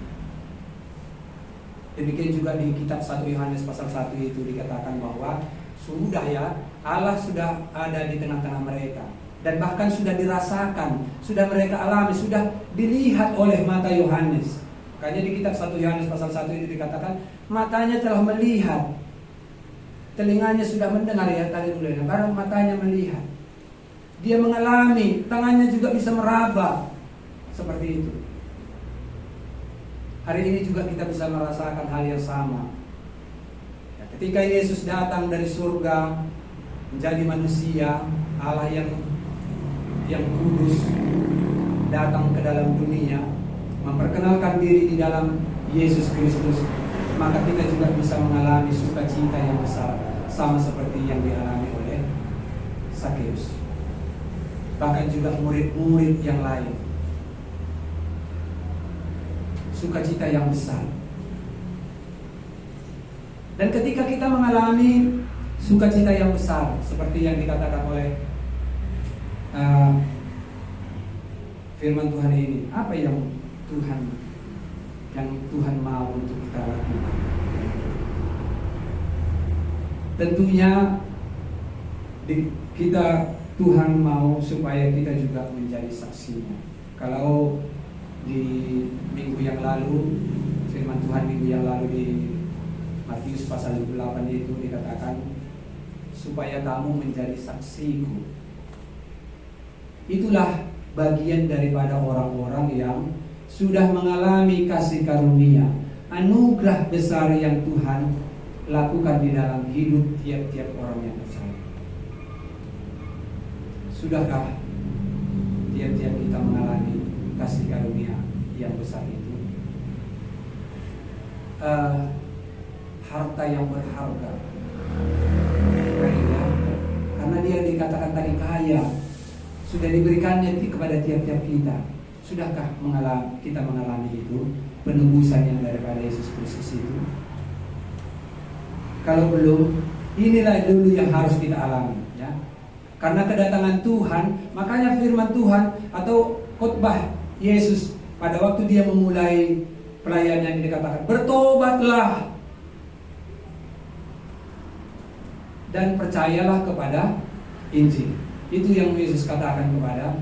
S7: Demikian juga di kitab 1 Yohanes pasal 1 itu dikatakan bahwa sudah ya, Allah sudah ada di tengah-tengah mereka. Dan bahkan sudah dirasakan, sudah mereka alami, sudah dilihat oleh mata Yohanes. Makanya di kitab 1 Yohanes pasal 1 itu dikatakan matanya telah melihat, telinganya sudah mendengar ya tadi dulu ya, baru matanya melihat. Dia mengalami, tangannya juga bisa meraba. Seperti itu. Hari ini juga kita bisa merasakan hal yang sama. Ya, ketika Yesus datang dari surga menjadi manusia, Allah yang kudus datang ke dalam dunia, memperkenalkan diri di dalam Yesus Kristus, maka kita juga bisa mengalami sukacita yang besar, sama seperti yang dialami oleh Sakeus. Bahkan juga murid-murid yang lain, sukacita yang besar. Dan ketika kita mengalami sukacita yang besar, seperti yang dikatakan oleh firman Tuhan ini, apa yang Tuhan mau untuk kita lakukan? Tentunya Tuhan mau supaya kita juga menjadi saksinya. Kalau di minggu yang lalu, firman Tuhan minggu yang lalu di Matius pasal 28 itu dikatakan supaya kamu menjadi saksiku itulah bagian daripada orang-orang yang sudah mengalami kasih karunia, anugerah besar yang Tuhan lakukan di dalam hidup tiap-tiap orang yang percaya. Sudahkah tiap-tiap kita mengalami kasih karunia yang besar itu? Harta yang berharga, karena dia dikatakan tadi kaya, sudah diberikannya kepada tiap-tiap kita. Sudahkah kita mengalami itu, penebusan yang daripada Yesus Kristus itu? Kalau belum, inilah dulu yang harus kita alami, ya. Karena kedatangan Tuhan, makanya firman Tuhan atau khotbah Yesus pada waktu dia memulai pelayanannya dikatakan, bertobatlah dan percayalah kepada Injil. Itu yang Yesus katakan kepada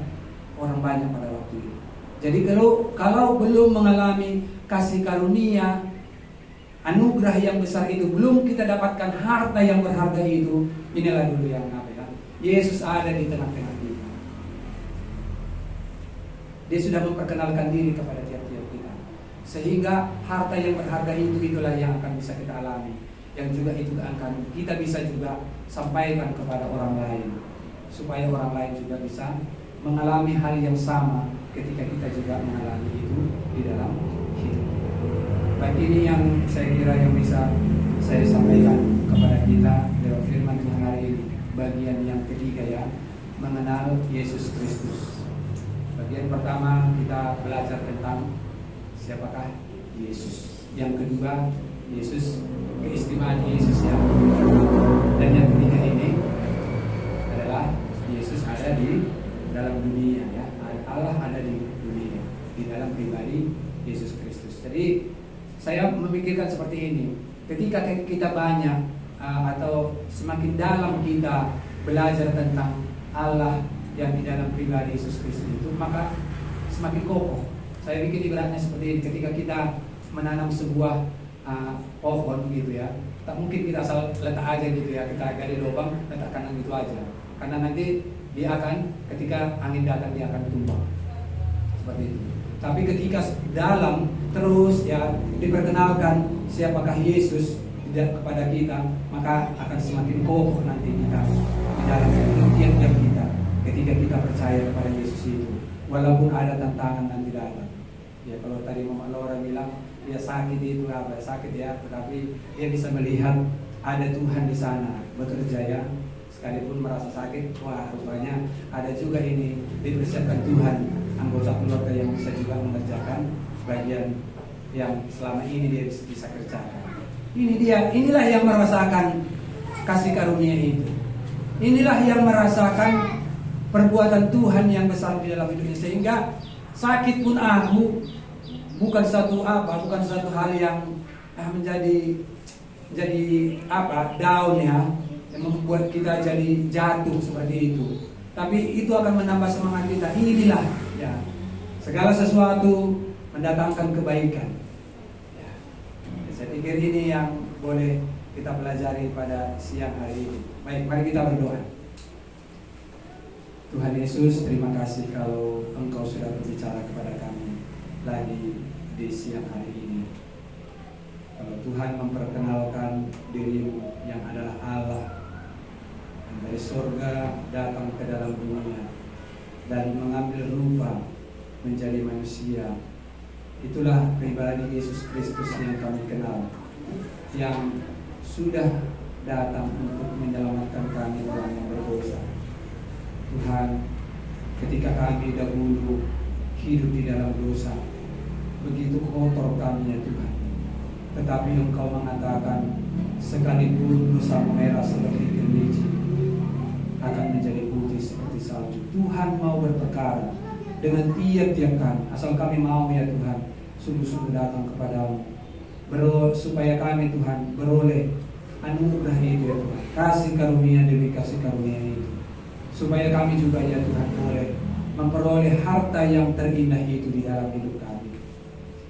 S7: orang banyak pada waktu itu. Jadi kalau belum mengalami kasih karunia, anugerah yang besar itu, belum kita dapatkan harta yang berharga itu, inilah dulu yang apa ya? Yesus ada di tengah-tengah kita. Dia sudah memperkenalkan diri kepada tiap-tiap kita. Sehingga harta yang berharga itu, itulah yang akan bisa kita alami. Yang juga itu akan kita bisa juga sampaikan kepada orang lain, supaya orang lain juga bisa mengalami hal yang sama ketika kita juga mengalami itu di dalam hidup. Baik, ini yang saya kira yang bisa saya sampaikan kepada kita dalam firman Tuhan hari ini. Bagian yang ketiga, ya, mengenal Yesus Kristus. Bagian pertama kita belajar tentang siapakah Yesus. Yang kedua, Yesus, keistimewaan Yesus, ya. Dan yang ketiga ini adalah Yesus ada di dalam dunia, ya. Allah ada di dunia, di dalam pribadi Yesus Kristus. Jadi saya memikirkan seperti ini. Ketika kita banyak atau semakin dalam kita belajar tentang Allah yang di dalam pribadi Yesus Kristus itu, maka semakin kokoh. Saya bikin ibaratnya seperti ini. Ketika kita menanam sebuah pohon gitu, ya, tak mungkin kita asal letak aja gitu, ya, kita gali lubang letakkan gitu aja, karena nanti dia akan, ketika angin datang dia akan tumbang seperti itu. Tapi ketika dalam terus, ya, diperkenalkan siapakah Yesus kepada kita, maka akan semakin kokoh nanti kita di dalam tiap-tiap kita ketika kita percaya kepada Yesus itu, walaupun ada tantangan nanti datang. Ya, kalau tadi Mama Laura bilang dia sakit itu apa, sakit, ya, tetapi dia bisa melihat ada Tuhan di sana bekerja, ya. Sekalipun merasa sakit, wah, rupanya ada juga ini dipersiapkan Tuhan anggota keluarga yang bisa juga mengerjakan bagian yang selama ini dia bisa kerjakan. Inilah yang merasakan kasih karunia itu. Inilah yang merasakan perbuatan Tuhan yang besar di dalam hidupnya, sehingga sakit pun bukan satu hal yang menjadi down, ya, yang membuat kita jadi jatuh seperti itu. Tapi itu akan menambah semangat kita. Inilah, ya, segala sesuatu mendatangkan kebaikan. Ya. Saya pikir ini yang boleh kita pelajari pada siang hari ini. Baik, mari kita berdoa. Tuhan Yesus, terima kasih kalau Engkau sudah berbicara kepada kami lagi di siang hari ini. Kalau Tuhan memperkenalkan diri-Mu yang adalah Allah yang dari surga datang ke dalam dunia dan mengambil rupa menjadi manusia. Itulah pribadi Yesus Kristus yang kami kenal, yang sudah datang untuk menyelamatkan kami orang yang berdosa. Tuhan, ketika kami dahulu hidup di dalam dosa, begitu kotor kami, ya Tuhan, tetapi Engkau mengatakan sekalipun dosa merah seperti kemeja akan menjadi putih seperti salju. Tuhan mau berperkara dengan tiap-tiap kami, asal kami mau, ya Tuhan, sungguh-sungguh datang kepadamu, supaya kami, Tuhan, beroleh anugerah itu, ya Tuhan, kasih karunia demi kasih karunia itu, supaya kami juga, ya Tuhan, boleh memperoleh harta yang terindah itu di dalam hidup kami.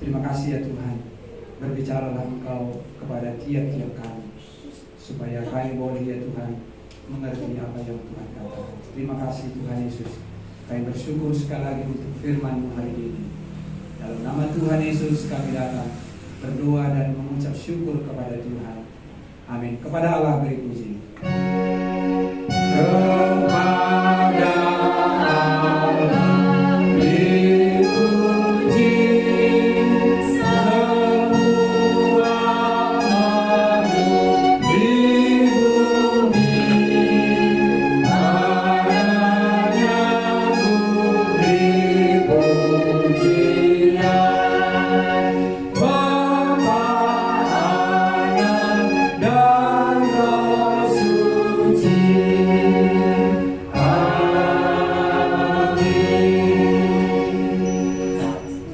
S7: Terima kasih, ya Tuhan, berbicaralah Engkau kepada tiap-tiap kami, supaya kami boleh, ya Tuhan, mengerti apa yang Tuhan katakan. Terima kasih Tuhan Yesus. Kami bersyukur sekali lagi untuk firman-Mu hari ini. Dalam nama Tuhan Yesus kami datang berdoa dan mengucap syukur kepada Tuhan. Amin. Kepada Allah beri puji. Kepada Allah beri puji, semua makhluk di bumi, padanya ku beri pujian. Bapa, Anak, dan Roh Suci. Amin.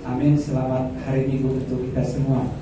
S7: Amin. Selamat hari Minggu untuk kita semua.